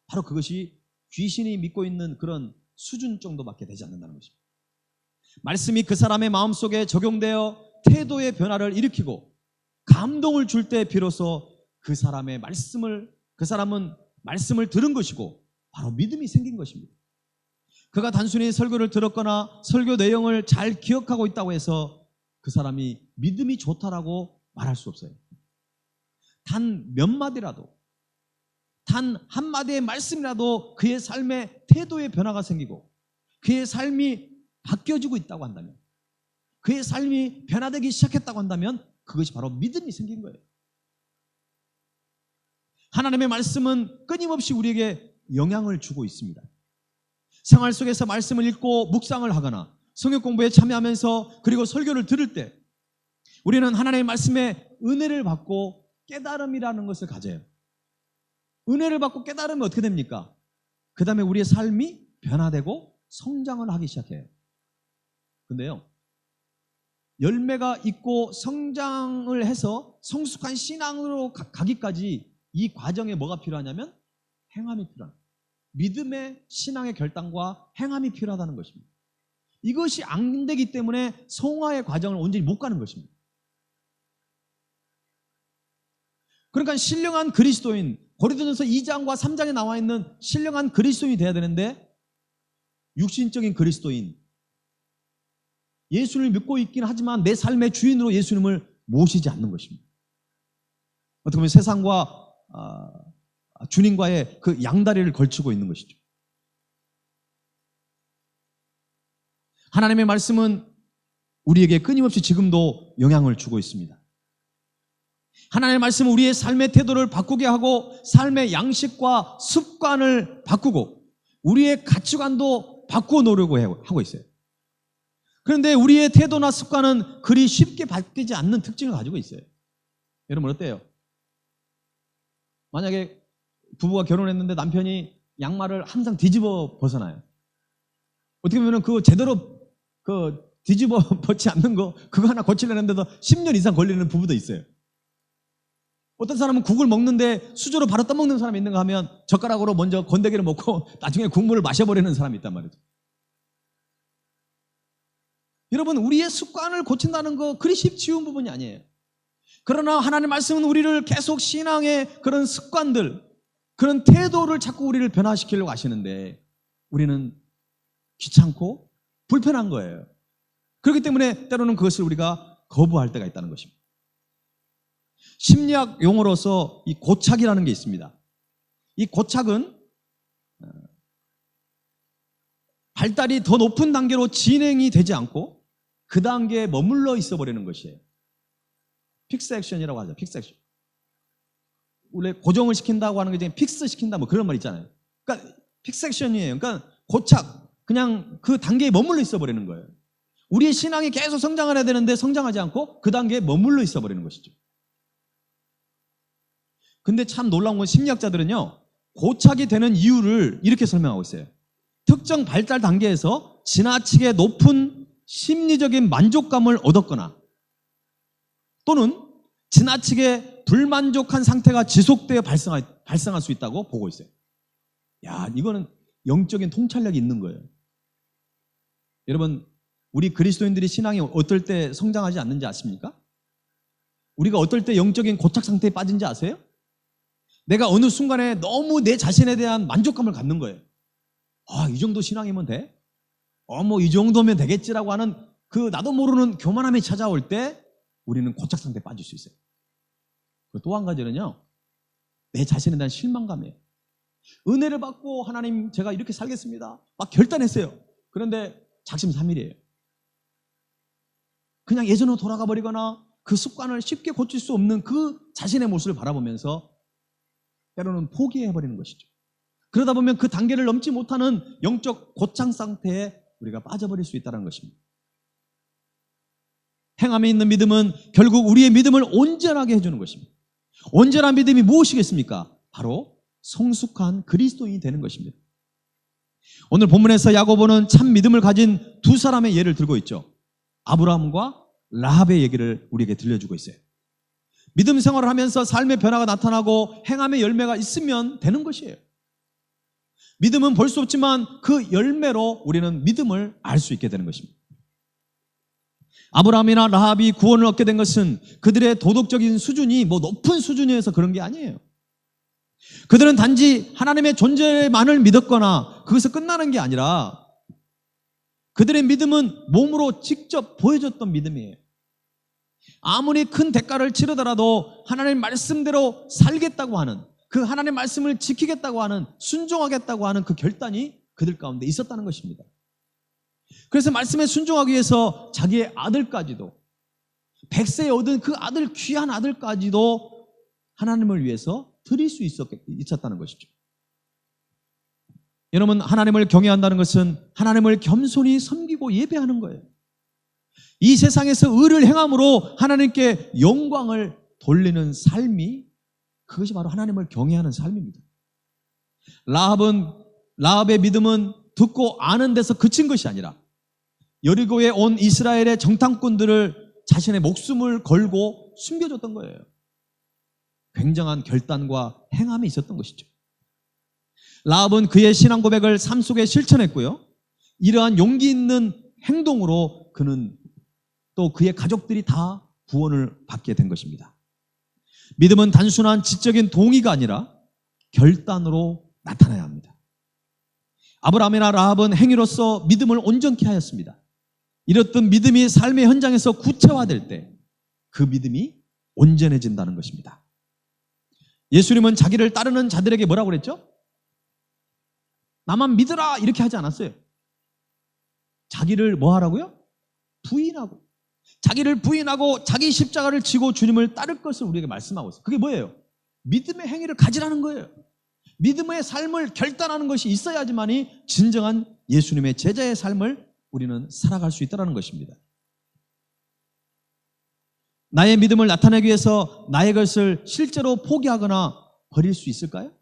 바로 그것이 귀신이 믿고 있는 그런 수준 정도밖에 되지 않는다는 것입니다. 말씀이 그 사람의 마음속에 적용되어 태도의 변화를 일으키고 감동을 줄 때 비로소 그 사람은 말씀을 들은 것이고 바로 믿음이 생긴 것입니다. 그가 단순히 설교를 들었거나 설교 내용을 잘 기억하고 있다고 해서 그 사람이 믿음이 좋다라고 말할 수 없어요. 단 몇 마디라도, 단 한마디의 말씀이라도 그의 삶에 태도의 변화가 생기고 그의 삶이 바뀌어지고 있다고 한다면, 그의 삶이 변화되기 시작했다고 한다면 그것이 바로 믿음이 생긴 거예요. 하나님의 말씀은 끊임없이 우리에게 영향을 주고 있습니다. 생활 속에서 말씀을 읽고 묵상을 하거나 성경 공부에 참여하면서 그리고 설교를 들을 때 우리는 하나님의 말씀에 은혜를 받고 깨달음이라는 것을 가져요. 은혜를 받고 깨달으면 어떻게 됩니까? 그 다음에 우리의 삶이 변화되고 성장을 하기 시작해요. 근데요, 열매가 있고 성장을 해서 성숙한 신앙으로 가기까지 이 과정에 뭐가 필요하냐면 행함이 필요합니다. 믿음의 신앙의 결단과 행함이 필요하다는 것입니다. 이것이 안 되기 때문에 성화의 과정을 온전히 못 가는 것입니다. 그러니까 신령한 그리스도인, 고린도전서 2장과 3장에 나와 있는 신령한 그리스도인이 돼야 되는데 육신적인 그리스도인, 예수를 믿고 있긴 하지만 내 삶의 주인으로 예수님을 모시지 않는 것입니다. 어떻게 보면 세상과 주님과의 그 양다리를 걸치고 있는 것이죠. 하나님의 말씀은 우리에게 끊임없이 지금도 영향을 주고 있습니다. 하나님의 말씀은 우리의 삶의 태도를 바꾸게 하고 삶의 양식과 습관을 바꾸고 우리의 가치관도 바꾸어 놓으려고 하고 있어요. 그런데 우리의 태도나 습관은 그리 쉽게 바뀌지 않는 특징을 가지고 있어요. 여러분 어때요? 만약에 부부가 결혼했는데 남편이 양말을 항상 뒤집어 벗어나요. 어떻게 보면 그거 제대로 뒤집어 벗지 않는 거 그거 하나 고치려는데도 10년 이상 걸리는 부부도 있어요. 어떤 사람은 국을 먹는데 수저로 바로 떠먹는 사람이 있는가 하면 젓가락으로 먼저 건더기를 먹고 나중에 국물을 마셔버리는 사람이 있단 말이죠. 여러분 우리의 습관을 고친다는 거 그리 쉬운 부분이 아니에요. 그러나 하나님의 말씀은 우리를 계속 신앙의 그런 습관들, 그런 태도를 자꾸 우리를 변화시키려고 하시는데 우리는 귀찮고 불편한 거예요. 그렇기 때문에 때로는 그것을 우리가 거부할 때가 있다는 것입니다. 심리학 용어로서 이 고착이라는 게 있습니다. 이 고착은 발달이 더 높은 단계로 진행이 되지 않고 그 단계에 머물러 있어 버리는 것이에요. 픽스액션이라고 하죠. 픽스액션. 원래 고정을 시킨다고 하는 게 이제 픽스 시킨다 뭐 그런 말 있잖아요. 그러니까 픽스액션이에요. 그러니까 고착, 그냥 그 단계에 머물러 있어 버리는 거예요. 우리의 신앙이 계속 성장을 해야 되는데 성장하지 않고 그 단계에 머물러 있어 버리는 것이죠. 근데 참 놀라운 건 심리학자들은요, 고착이 되는 이유를 이렇게 설명하고 있어요. 특정 발달 단계에서 지나치게 높은 심리적인 만족감을 얻었거나 또는 지나치게 불만족한 상태가 지속되어 발생할 수 있다고 보고 있어요. 야, 이거는 영적인 통찰력이 있는 거예요. 여러분, 우리 그리스도인들이 신앙이 어떨 때 성장하지 않는지 아십니까? 우리가 어떨 때 영적인 고착 상태에 빠진지 아세요? 내가 어느 순간에 너무 내 자신에 대한 만족감을 갖는 거예요. 아, 이 정도 신앙이면 돼? 뭐 이 정도면 되겠지라고 하는 그 나도 모르는 교만함이 찾아올 때 우리는 고착 상태에 빠질 수 있어요. 또 한 가지는요, 내 자신에 대한 실망감이에요. 은혜를 받고 하나님 제가 이렇게 살겠습니다 막 결단했어요. 그런데 작심삼일이에요. 그냥 예전으로 돌아가 버리거나 그 습관을 쉽게 고칠 수 없는 그 자신의 모습을 바라보면서 때로는 포기해버리는 것이죠. 그러다 보면 그 단계를 넘지 못하는 영적 고착 상태에 우리가 빠져버릴 수 있다는 것입니다. 행함에 있는 믿음은 결국 우리의 믿음을 온전하게 해주는 것입니다. 온전한 믿음이 무엇이겠습니까? 바로 성숙한 그리스도인이 되는 것입니다. 오늘 본문에서 야고보는 참 믿음을 가진 두 사람의 예를 들고 있죠. 아브라함과 라합의 얘기를 우리에게 들려주고 있어요. 믿음 생활을 하면서 삶의 변화가 나타나고 행함의 열매가 있으면 되는 것이에요. 믿음은 볼 수 없지만 그 열매로 우리는 믿음을 알 수 있게 되는 것입니다. 아브라함이나 라합이 구원을 얻게 된 것은 그들의 도덕적인 수준이 뭐 높은 수준이어서 그런 게 아니에요. 그들은 단지 하나님의 존재만을 믿었거나 그것을 끝나는 게 아니라 그들의 믿음은 몸으로 직접 보여줬던 믿음이에요. 아무리 큰 대가를 치르더라도 하나님의 말씀대로 살겠다고 하는, 그 하나님의 말씀을 지키겠다고 하는, 순종하겠다고 하는 그 결단이 그들 가운데 있었다는 것입니다. 그래서 말씀에 순종하기 위해서 자기의 아들까지도, 100세에 얻은 그 아들, 귀한 아들까지도 하나님을 위해서 드릴 수 있었다는 것이죠. 여러분, 하나님을 경외한다는 것은 하나님을 겸손히 섬기고 예배하는 거예요. 이 세상에서 의를 행함으로 하나님께 영광을 돌리는 삶이, 그것이 바로 하나님을 경외하는 삶입니다. 라합의 믿음은 듣고 아는 데서 그친 것이 아니라 여리고에 온 이스라엘의 정탐꾼들을 자신의 목숨을 걸고 숨겨줬던 거예요. 굉장한 결단과 행함이 있었던 것이죠. 라합은 그의 신앙 고백을 삶 속에 실천했고요. 이러한 용기 있는 행동으로 그는 또 그의 가족들이 다 구원을 받게 된 것입니다. 믿음은 단순한 지적인 동의가 아니라 결단으로 나타나야 합니다. 아브라함이나 라합은 행위로서 믿음을 온전케 하였습니다. 이렇듯 믿음이 삶의 현장에서 구체화될 때 그 믿음이 온전해진다는 것입니다. 예수님은 자기를 따르는 자들에게 뭐라고 그랬죠? 나만 믿으라 이렇게 하지 않았어요. 자기를 뭐 하라고요? 부인하고 자기를 부인하고 자기 십자가를 지고 주님을 따를 것을 우리에게 말씀하고 있어요. 그게 뭐예요? 믿음의 행위를 가지라는 거예요. 믿음의 삶을 결단하는 것이 있어야지만이 진정한 예수님의 제자의 삶을 우리는 살아갈 수 있다는 것입니다. 나의 믿음을 나타내기 위해서 나의 것을 실제로 포기하거나 버릴 수 있을까요?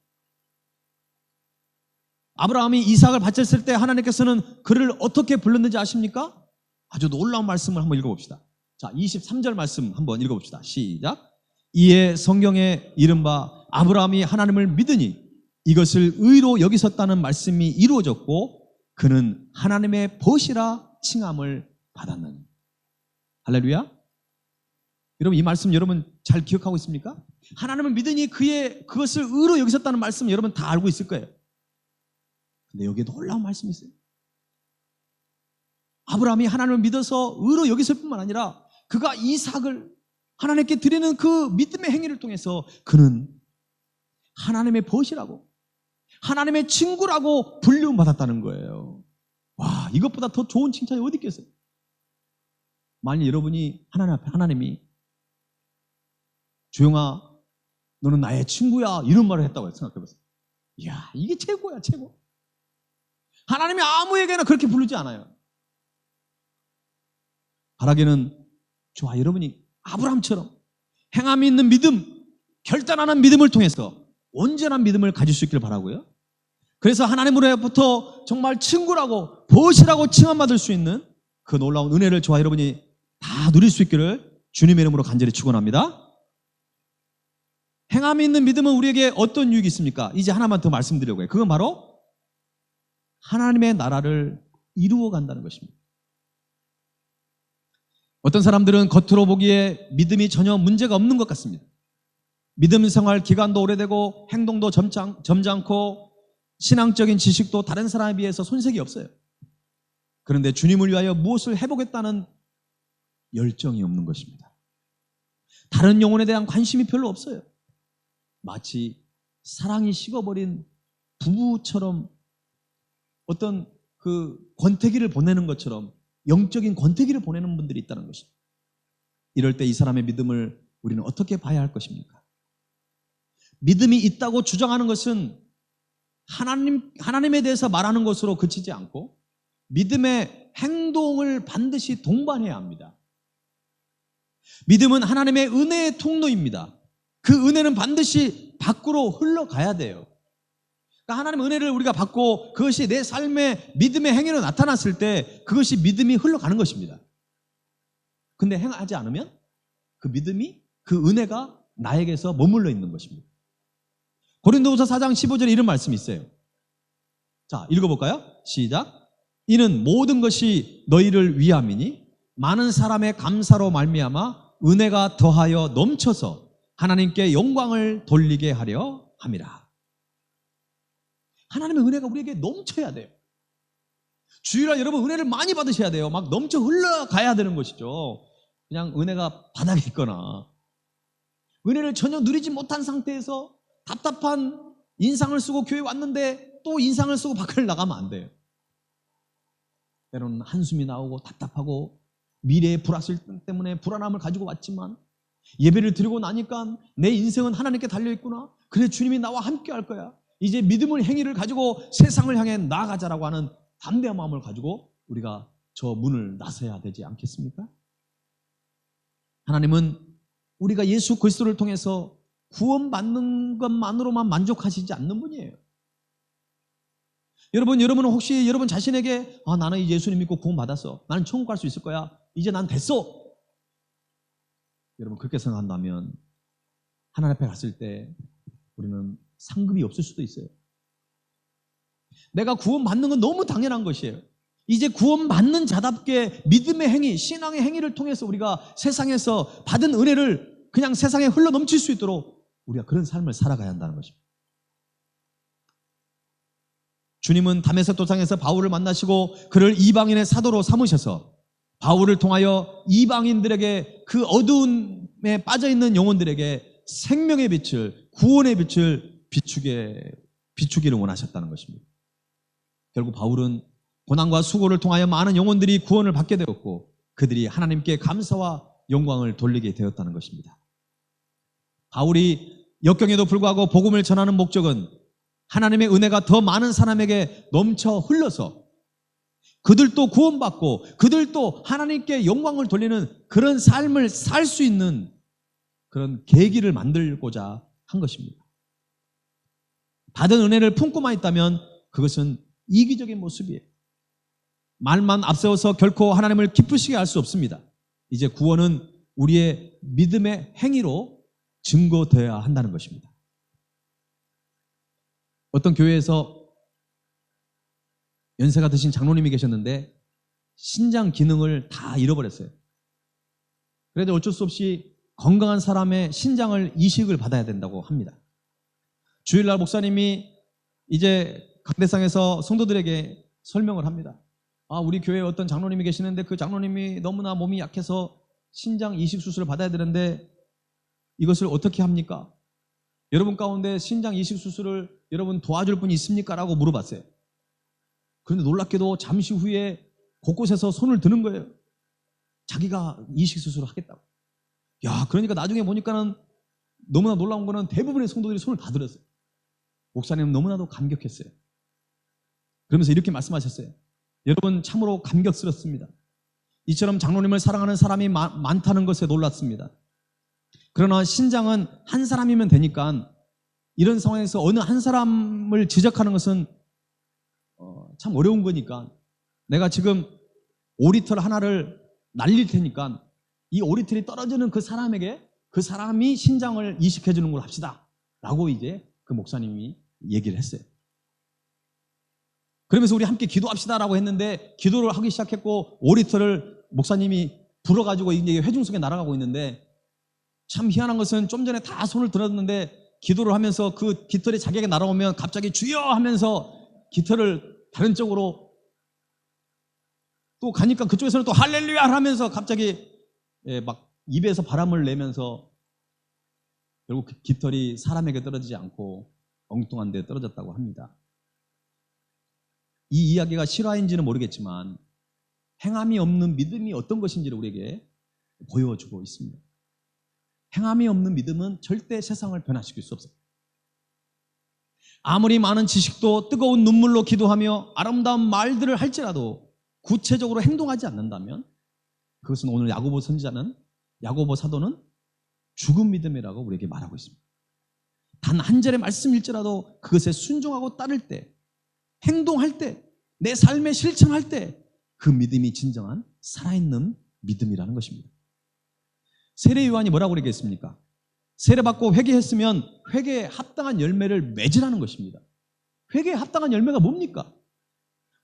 아브라함이 이삭을 바쳤을 때 하나님께서는 그를 어떻게 불렀는지 아십니까? 아주 놀라운 말씀을 한번 읽어봅시다. 자, 23절 말씀 한번 읽어봅시다. 시작. 이에 성경에 이른바 아브라함이 하나님을 믿으니 이것을 의로 여기셨다는 말씀이 이루어졌고 그는 하나님의 벗이라 칭함을 받았느니. 할렐루야. 여러분, 이 말씀 여러분 잘 기억하고 있습니까? 하나님을 믿으니 그것을 의로 여기셨다는 말씀 여러분 다 알고 있을 거예요. 근데 여기에 놀라운 말씀이 있어요. 아브라함이 하나님을 믿어서 의로 여기실 뿐만 아니라 그가 이삭을 하나님께 드리는 그 믿음의 행위를 통해서 그는 하나님의 벗이라고, 하나님의 친구라고 불림받았다는 거예요. 와, 이것보다 더 좋은 칭찬이 어디 있겠어요? 만일 여러분이 하나님 앞에 하나님이 주영아 너는 나의 친구야 이런 말을 했다고 생각해보세요. 이야, 이게 최고야, 최고. 하나님이 아무에게나 그렇게 부르지 않아요. 바라기는 저와 여러분이 아브라함처럼 행함이 있는 믿음, 결단하는 믿음을 통해서 온전한 믿음을 가질 수 있기를 바라고요. 그래서 하나님으로부터 정말 친구라고 벗이라고 칭함받을 수 있는 그 놀라운 은혜를 저와 여러분이 다 누릴 수 있기를 주님의 이름으로 간절히 축원합니다. 행함이 있는 믿음은 우리에게 어떤 유익이 있습니까? 이제 하나만 더 말씀드리려고 해요. 그건 바로 하나님의 나라를 이루어 간다는 것입니다. 어떤 사람들은 겉으로 보기에 믿음이 전혀 문제가 없는 것 같습니다. 믿음 생활 기간도 오래되고 행동도 점잖고 신앙적인 지식도 다른 사람에 비해서 손색이 없어요. 그런데 주님을 위하여 무엇을 해보겠다는 열정이 없는 것입니다. 다른 영혼에 대한 관심이 별로 없어요. 마치 사랑이 식어버린 부부처럼 어떤 그 권태기를 보내는 것처럼 영적인 권태기를 보내는 분들이 있다는 것입니다. 이럴 때 이 사람의 믿음을 우리는 어떻게 봐야 할 것입니까? 믿음이 있다고 주장하는 것은 하나님에 대해서 말하는 것으로 그치지 않고 믿음의 행동을 반드시 동반해야 합니다. 믿음은 하나님의 은혜의 통로입니다. 그 은혜는 반드시 밖으로 흘러가야 돼요. 그러니까 하나님의 은혜를 우리가 받고 그것이 내 삶의 믿음의 행위로 나타났을 때 그것이 믿음이 흘러가는 것입니다. 근데 행하지 않으면 그 믿음이, 그 은혜가 나에게서 머물러 있는 것입니다. 고린도후서 4장 15절에 이런 말씀이 있어요. 자, 읽어볼까요? 시작. 이는 모든 것이 너희를 위함이니 많은 사람의 감사로 말미암아 은혜가 더하여 넘쳐서 하나님께 영광을 돌리게 하려 함이라. 하나님의 은혜가 우리에게 넘쳐야 돼요. 주일날 여러분 은혜를 많이 받으셔야 돼요. 막 넘쳐 흘러가야 되는 것이죠. 그냥 은혜가 바닥에 있거나 은혜를 전혀 누리지 못한 상태에서 답답한 인상을 쓰고 교회 왔는데 또 인상을 쓰고 밖을 나가면 안 돼요. 때로는 한숨이 나오고 답답하고 미래의 불확실 때문에 불안함을 가지고 왔지만 예배를 드리고 나니까 내 인생은 하나님께 달려있구나. 그래 주님이 나와 함께 할 거야. 이제 믿음의 행위를 가지고 세상을 향해 나아가자라고 하는 담대한 마음을 가지고 우리가 저 문을 나서야 되지 않겠습니까? 하나님은 우리가 예수 그리스도를 통해서 구원받는 것만으로만 만족하시지 않는 분이에요. 여러분은 혹시 여러분 자신에게 나는 예수님 믿고 구원받았어. 나는 천국 갈 수 있을 거야. 이제 난 됐어. 여러분 그렇게 생각한다면 하나님 앞에 갔을 때 우리는 상급이 없을 수도 있어요. 내가 구원받는 건 너무 당연한 것이에요. 이제 구원받는 자답게 믿음의 행위, 신앙의 행위를 통해서 우리가 세상에서 받은 은혜를 그냥 세상에 흘러 넘칠 수 있도록 우리가 그런 삶을 살아가야 한다는 것입니다. 주님은 다메섹 도상에서 바울을 만나시고 그를 이방인의 사도로 삼으셔서 바울을 통하여 이방인들에게 그 어두움에 빠져있는 영혼들에게 생명의 빛을, 구원의 빛을 비추기를 원하셨다는 것입니다. 결국 바울은 고난과 수고를 통하여 많은 영혼들이 구원을 받게 되었고 그들이 하나님께 감사와 영광을 돌리게 되었다는 것입니다. 바울이 역경에도 불구하고 복음을 전하는 목적은 하나님의 은혜가 더 많은 사람에게 넘쳐 흘러서 그들도 구원받고 그들도 하나님께 영광을 돌리는 그런 삶을 살 수 있는 그런 계기를 만들고자 한 것입니다. 받은 은혜를 품고만 있다면 그것은 이기적인 모습이에요. 말만 앞세워서 결코 하나님을 기쁘시게 할 수 없습니다. 이제 구원은 우리의 믿음의 행위로 증거되어야 한다는 것입니다. 어떤 교회에서 연세가 드신 장로님이 계셨는데 신장 기능을 다 잃어버렸어요. 그래도 어쩔 수 없이 건강한 사람의 신장을 이식을 받아야 된다고 합니다. 주일날 목사님이 이제 강대상에서 성도들에게 설명을 합니다. 우리 교회에 어떤 장로님이 계시는데 그 장로님이 너무나 몸이 약해서 신장 이식 수술을 받아야 되는데 이것을 어떻게 합니까? 여러분 가운데 신장 이식 수술을 여러분 도와줄 분이 있습니까? 라고 물어봤어요. 그런데 놀랍게도 잠시 후에 곳곳에서 손을 드는 거예요. 자기가 이식 수술을 하겠다고. 그러니까 나중에 보니까는 너무나 놀라운 거는 대부분의 성도들이 손을 다 들었어요. 목사님은 너무나도 감격했어요. 그러면서 이렇게 말씀하셨어요. 여러분 참으로 감격스럽습니다. 이처럼 장로님을 사랑하는 사람이 많다는 것에 놀랐습니다. 그러나 신장은 한 사람이면 되니까 이런 상황에서 어느 한 사람을 지적하는 것은 참 어려운 거니까 내가 지금 오리털 하나를 날릴 테니까 이 오리털이 떨어지는 그 사람에게 그 사람이 신장을 이식해 주는 걸 합시다 라고 이제 그 목사님이 얘기를 했어요. 그러면서 우리 함께 기도합시다 라고 했는데 기도를 하기 시작했고 오리털을 목사님이 불어가지고 이제 회중석에 날아가고 있는데 참 희한한 것은 좀 전에 다 손을 들었는데 기도를 하면서 그 깃털이 자기에게 날아오면 갑자기 주여 하면서 깃털을 다른 쪽으로 또 가니까 그쪽에서는 또 할렐루야 하면서 갑자기 막 입에서 바람을 내면서 결국 그 깃털이 사람에게 떨어지지 않고 엉뚱한 데 떨어졌다고 합니다. 이 이야기가 실화인지는 모르겠지만 행함이 없는 믿음이 어떤 것인지를 우리에게 보여주고 있습니다. 행함이 없는 믿음은 절대 세상을 변화시킬 수 없어요. 아무리 많은 지식도 뜨거운 눈물로 기도하며 아름다운 말들을 할지라도 구체적으로 행동하지 않는다면 그것은 오늘 야고보 사도는 죽은 믿음이라고 우리에게 말하고 있습니다. 단 한 절의 말씀일지라도 그것에 순종하고 따를 때, 행동할 때, 내 삶에 실천할 때 그 믿음이 진정한 살아있는 믿음이라는 것입니다. 세례 요한이 뭐라고 그러겠습니까? 세례받고 회개했으면 회개에 합당한 열매를 맺으라는 것입니다. 회개에 합당한 열매가 뭡니까?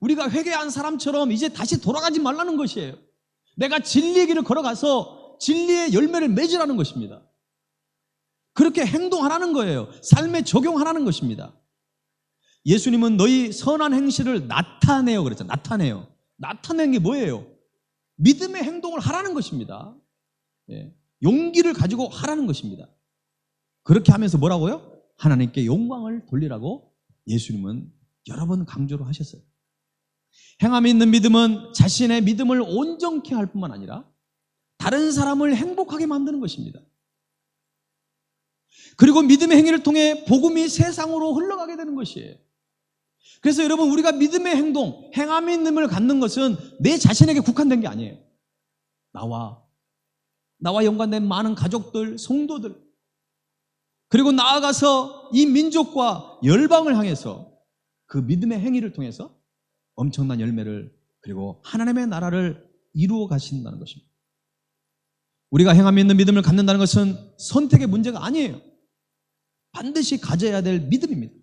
우리가 회개한 사람처럼 이제 다시 돌아가지 말라는 것이에요. 내가 진리의 길을 걸어가서 진리의 열매를 맺으라는 것입니다. 그렇게 행동하라는 거예요. 삶에 적용하라는 것입니다. 예수님은 너희 선한 행실을 나타내요 그랬잖아요. 나타내요. 나타내는 게 뭐예요? 믿음의 행동을 하라는 것입니다. 용기를 가지고 하라는 것입니다. 그렇게 하면서 뭐라고요? 하나님께 영광을 돌리라고 예수님은 여러 번 강조를 하셨어요. 행함이 있는 믿음은 자신의 믿음을 온전케 할 뿐만 아니라 다른 사람을 행복하게 만드는 것입니다. 그리고 믿음의 행위를 통해 복음이 세상으로 흘러가게 되는 것이에요. 그래서 여러분 우리가 믿음의 행동, 행함이 있는 걸 갖는 것은 내 자신에게 국한된 게 아니에요. 나와 연관된 많은 가족들, 성도들, 그리고 나아가서 이 민족과 열방을 향해서 그 믿음의 행위를 통해서 엄청난 열매를 그리고 하나님의 나라를 이루어 가신다는 것입니다. 우리가 행함이 있는 믿음을 갖는다는 것은 선택의 문제가 아니에요. 반드시 가져야 될 믿음입니다.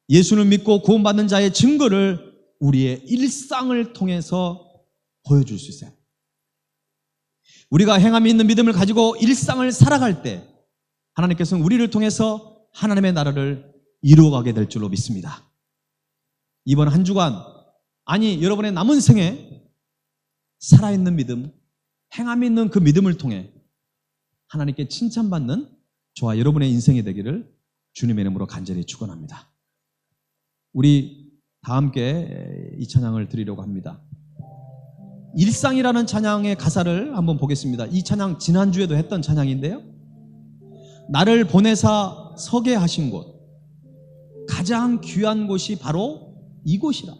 예수를 믿고 구원받는 자의 증거를 우리의 일상을 통해서 보여줄 수 있어요. 우리가 행함이 있는 믿음을 가지고 일상을 살아갈 때 하나님께서는 우리를 통해서 하나님의 나라를 이루어가게 될 줄로 믿습니다. 이번 한 주간, 아니 여러분의 남은 생에 살아있는 믿음, 행함이 있는 그 믿음을 통해 하나님께 칭찬받는 저와 여러분의 인생이 되기를 주님의 이름으로 간절히 축원합니다. 우리 다 함께 이 찬양을 드리려고 합니다. 일상이라는 찬양의 가사를 한번 보겠습니다. 이 찬양 지난주에도 했던 찬양인데요. 나를 보내사 서게 하신 곳, 가장 귀한 곳이 바로 이곳이라.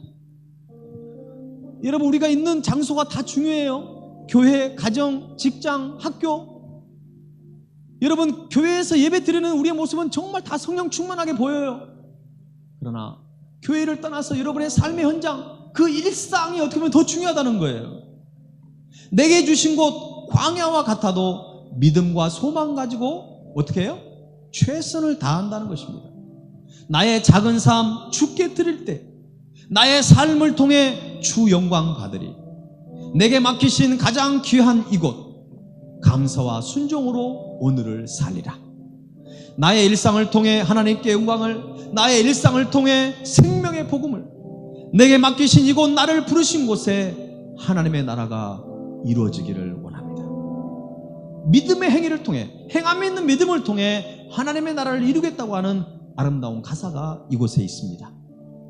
여러분, 우리가 있는 장소가 다 중요해요. 교회, 가정, 직장, 학교. 여러분, 교회에서 예배 드리는 우리의 모습은 정말 다 성령 충만하게 보여요. 그러나 교회를 떠나서 여러분의 삶의 현장, 그 일상이 어떻게 보면 더 중요하다는 거예요. 내게 주신 곳 광야와 같아도 믿음과 소망 가지고 어떻게 해요? 최선을 다한다는 것입니다. 나의 작은 삶 주께 드릴 때 나의 삶을 통해 주 영광 받으리. 내게 맡기신 가장 귀한 이곳 감사와 순종으로 오늘을 살리라. 나의 일상을 통해 하나님께 영광을, 나의 일상을 통해 생명의 복음을, 내게 맡기신 이곳 나를 부르신 곳에 하나님의 나라가 이루어지기를 원합니다. 믿음의 행위를 통해, 행함이 있는 믿음을 통해 하나님의 나라를 이루겠다고 하는 아름다운 가사가 이곳에 있습니다.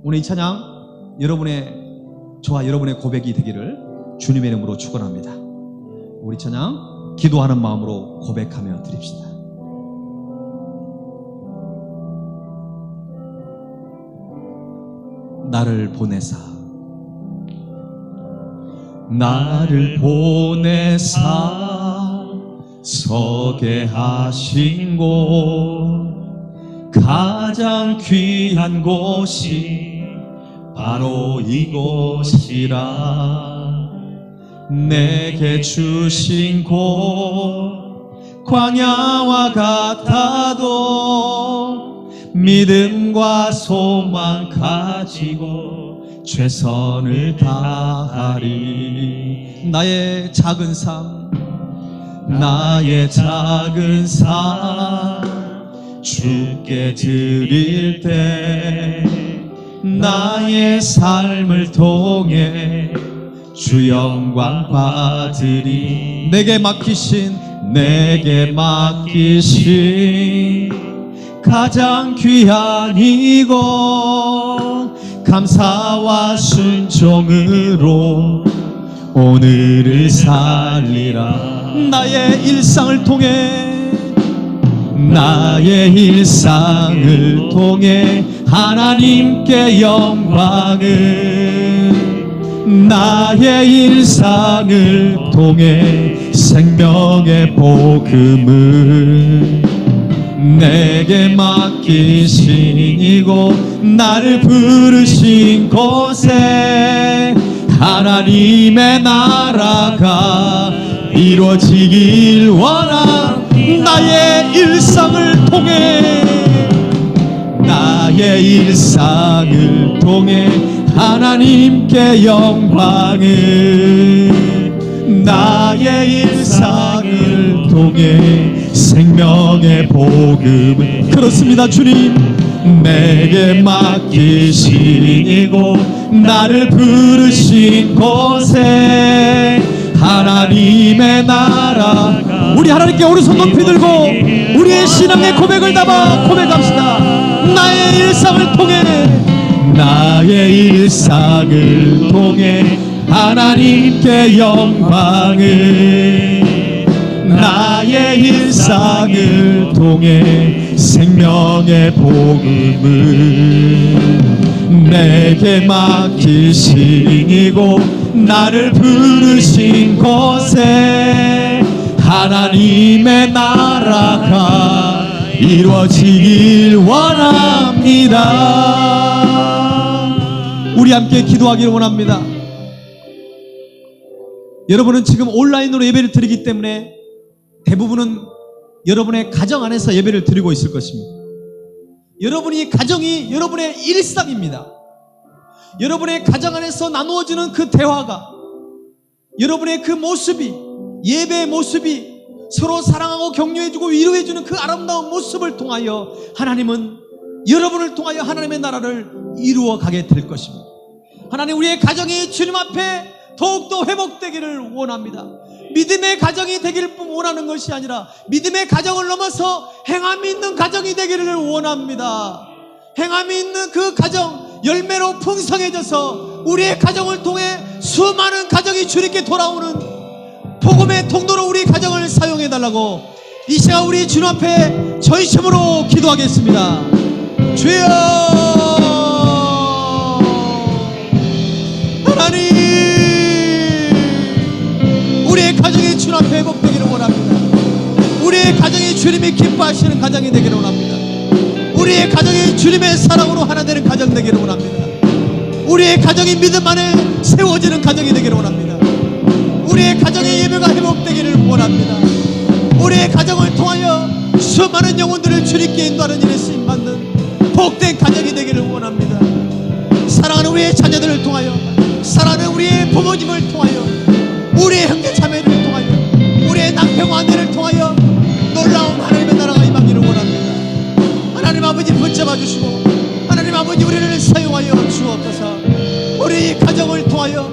오늘 이 찬양 저와 여러분의 고백이 되기를 주님의 이름으로 축원합니다. 우리 찬양 기도하는 마음으로 고백하며 드립시다. 나를 보내사 서게 하신 곳, 가장 귀한 곳이 바로 이곳이라. 내게 주신 곳 광야와 같아도 믿음과 소망 가지고 최선을 다하리. 나의 작은 삶 주께 드릴 때 나의 삶을 통해 주 영광 받으리. 내게 맡기신 가장 귀한 이곳 감사와 순종으로 오늘을 살리라. 나의 일상을 통해 하나님께 영광을, 나의 일상을 통해 생명의 복음을, 내게 맡기신 이곳 나를 부르신 곳에 하나님의 나라가 이루어지길 원함. 나의 일상을 통해 하나님께 영광을, 나의 일상을 통해 생명의 복음을. 그렇습니다. 주님, 내게 맡기신 이곳 나를 부르신 곳에 하나님의 나라가. 우리 하나님께 오른손 높이 들고 우리의 신앙의 고백을 담아 고백합시다. 나의 일상을 통해 하나님께 영광을, 나의 일상을 통해 생명의 복음을, 내게 맡기신 이곳 나를 부르신 곳에 하나님의 나라가 이루어지길 원합니다. 우리 함께 기도하기를 원합니다. 여러분은 지금 온라인으로 예배를 드리기 때문에 대부분은 여러분의 가정 안에서 예배를 드리고 있을 것입니다. 여러분이 가정이 여러분의 일상입니다. 여러분의 가정 안에서 나누어지는 그 대화가, 여러분의 그 모습이, 예배의 모습이 서로 사랑하고 격려해주고 위로해주는 그 아름다운 모습을 통하여 하나님은 여러분을 통하여 하나님의 나라를 이루어가게 될 것입니다. 하나님, 우리의 가정이 주님 앞에 더욱더 회복되기를 원합니다. 믿음의 가정이 되기를 뿐 원하는 것이 아니라 믿음의 가정을 넘어서 행함이 있는 가정이 되기를 원합니다. 행함이 있는 그 가정, 열매로 풍성해져서 우리의 가정을 통해 수많은 가정이 주님께 돌아오는 복음의 통로로 우리 가정을 사용해 달라고 이 시간 우리 주님 앞에 전심으로 기도하겠습니다. 주여 하나님, 우리의 가정이 주님 앞에 회복되기를 원합니다. 우리의 가정이 주님이 기뻐하시는 가정이 되기를 원합니다. 우리의 가정이 주님의 사랑으로 하나 되는 가정 되기를 원합니다. 우리의 가정이 믿음 안에 세워지는 가정이 되기를 원합니다. 우리의 가정의 예배가 회복되기를 원합니다. 우리의 가정을 통하여 수많은 영혼들을 주님께 인도하는 일에 쓰임받는 복된 가정이 되기를 원합니다. 사랑하는 우리의 자녀들을 통하여, 사랑하는 우리의 부모님을 통하여, 우리의 형제 자매를 통하여, 우리의 남편과 아내를 통하여 놀라운 하나님의 나라가 임하기를 원합니다. 하나님 아버지 붙잡아 주시고 하나님 아버지 우리를 사용하여 주옵소서. 우리 가정을 통하여,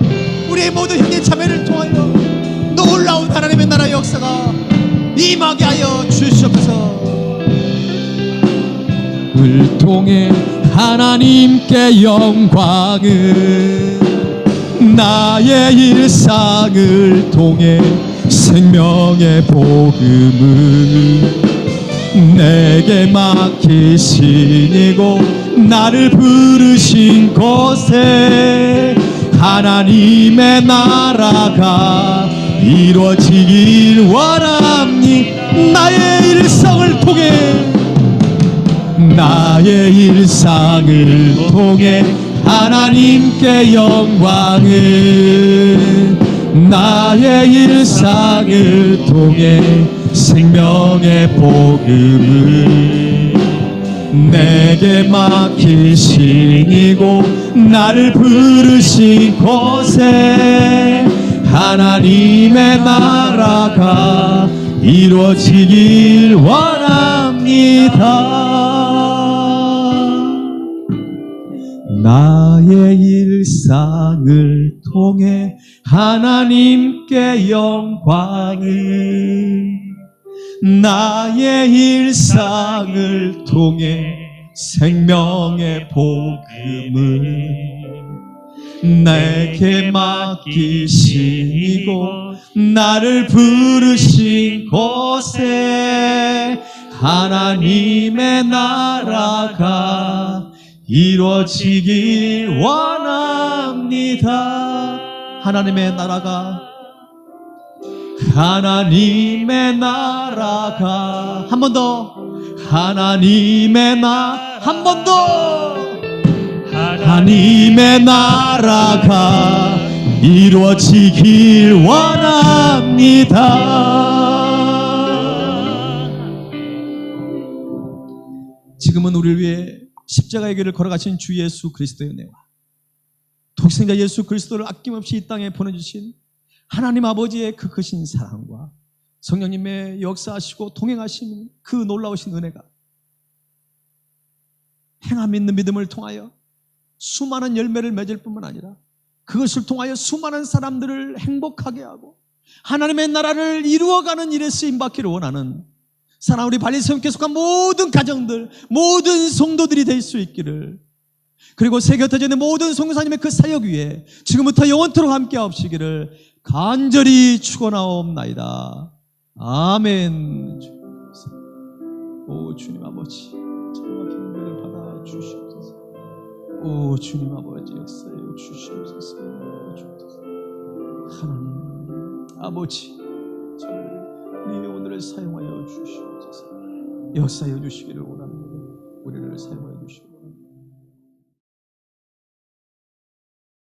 우리의 모든 형제 자매를 통하여 놀라운 하나님의 나라 역사가 임하게 하여 주시옵소서. 을 통해 하나님께 영광을, 나의 일상을 통해 생명의 복음을 내게 맡기시고 나를 부르신 곳에 하나님의 나라가 이루어지길 원합니. 나의 일상을 통해, 나의 일상을 통해 하나님께 영광을, 나의 일상을 통해 생명의 복음을 내게 맡기시고 나를 부르신 곳에 하나님의 나라가 이루어지길 원합니다. 나의 일상을 통해 하나님께 영광을, 나의 일상을 통해 생명의 복음을 내게 맡기시고 나를 부르신 곳에 하나님의 나라가 이루어지길 원합니다. 하나님의 나라가, 하나님의 나라가, 한 번 더, 하나님의 한 번 더, 하나님의 나라가 이루어지길 원합니다. 지금은 우리를 위해 십자가의 길을 걸어가신 주 예수 그리스도의 은혜와 독생자 예수 그리스도를 아낌없이 이 땅에 보내주신 하나님 아버지의 그 크신 사랑과 성령님의 역사하시고 동행하시는 그 놀라우신 은혜가 행함 있는 믿음을 통하여 수많은 열매를 맺을 뿐만 아니라 그것을 통하여 수많은 사람들을 행복하게 하고 하나님의 나라를 이루어가는 일에 쓰임받기를 원하는 사랑 우리 발리세움교회 속한 모든 가정들, 모든 성도들이 될 수 있기를, 그리고 세계 흩어지는 모든 선교사님의 그 사역 위에 지금부터 영원토록 함께 하옵시기를 간절히 축원하옵나이다. 아멘. 오 주님 아버지, 정말 경배를 받아 주시옵소서. 오 주님 아버지 역사해 주시옵소서. 하나님 아버지, 저를 우리 오늘을 사용하여 주시옵소서. 역사해 주시기를 원합니다. 우리를 사용하여 주시옵소서.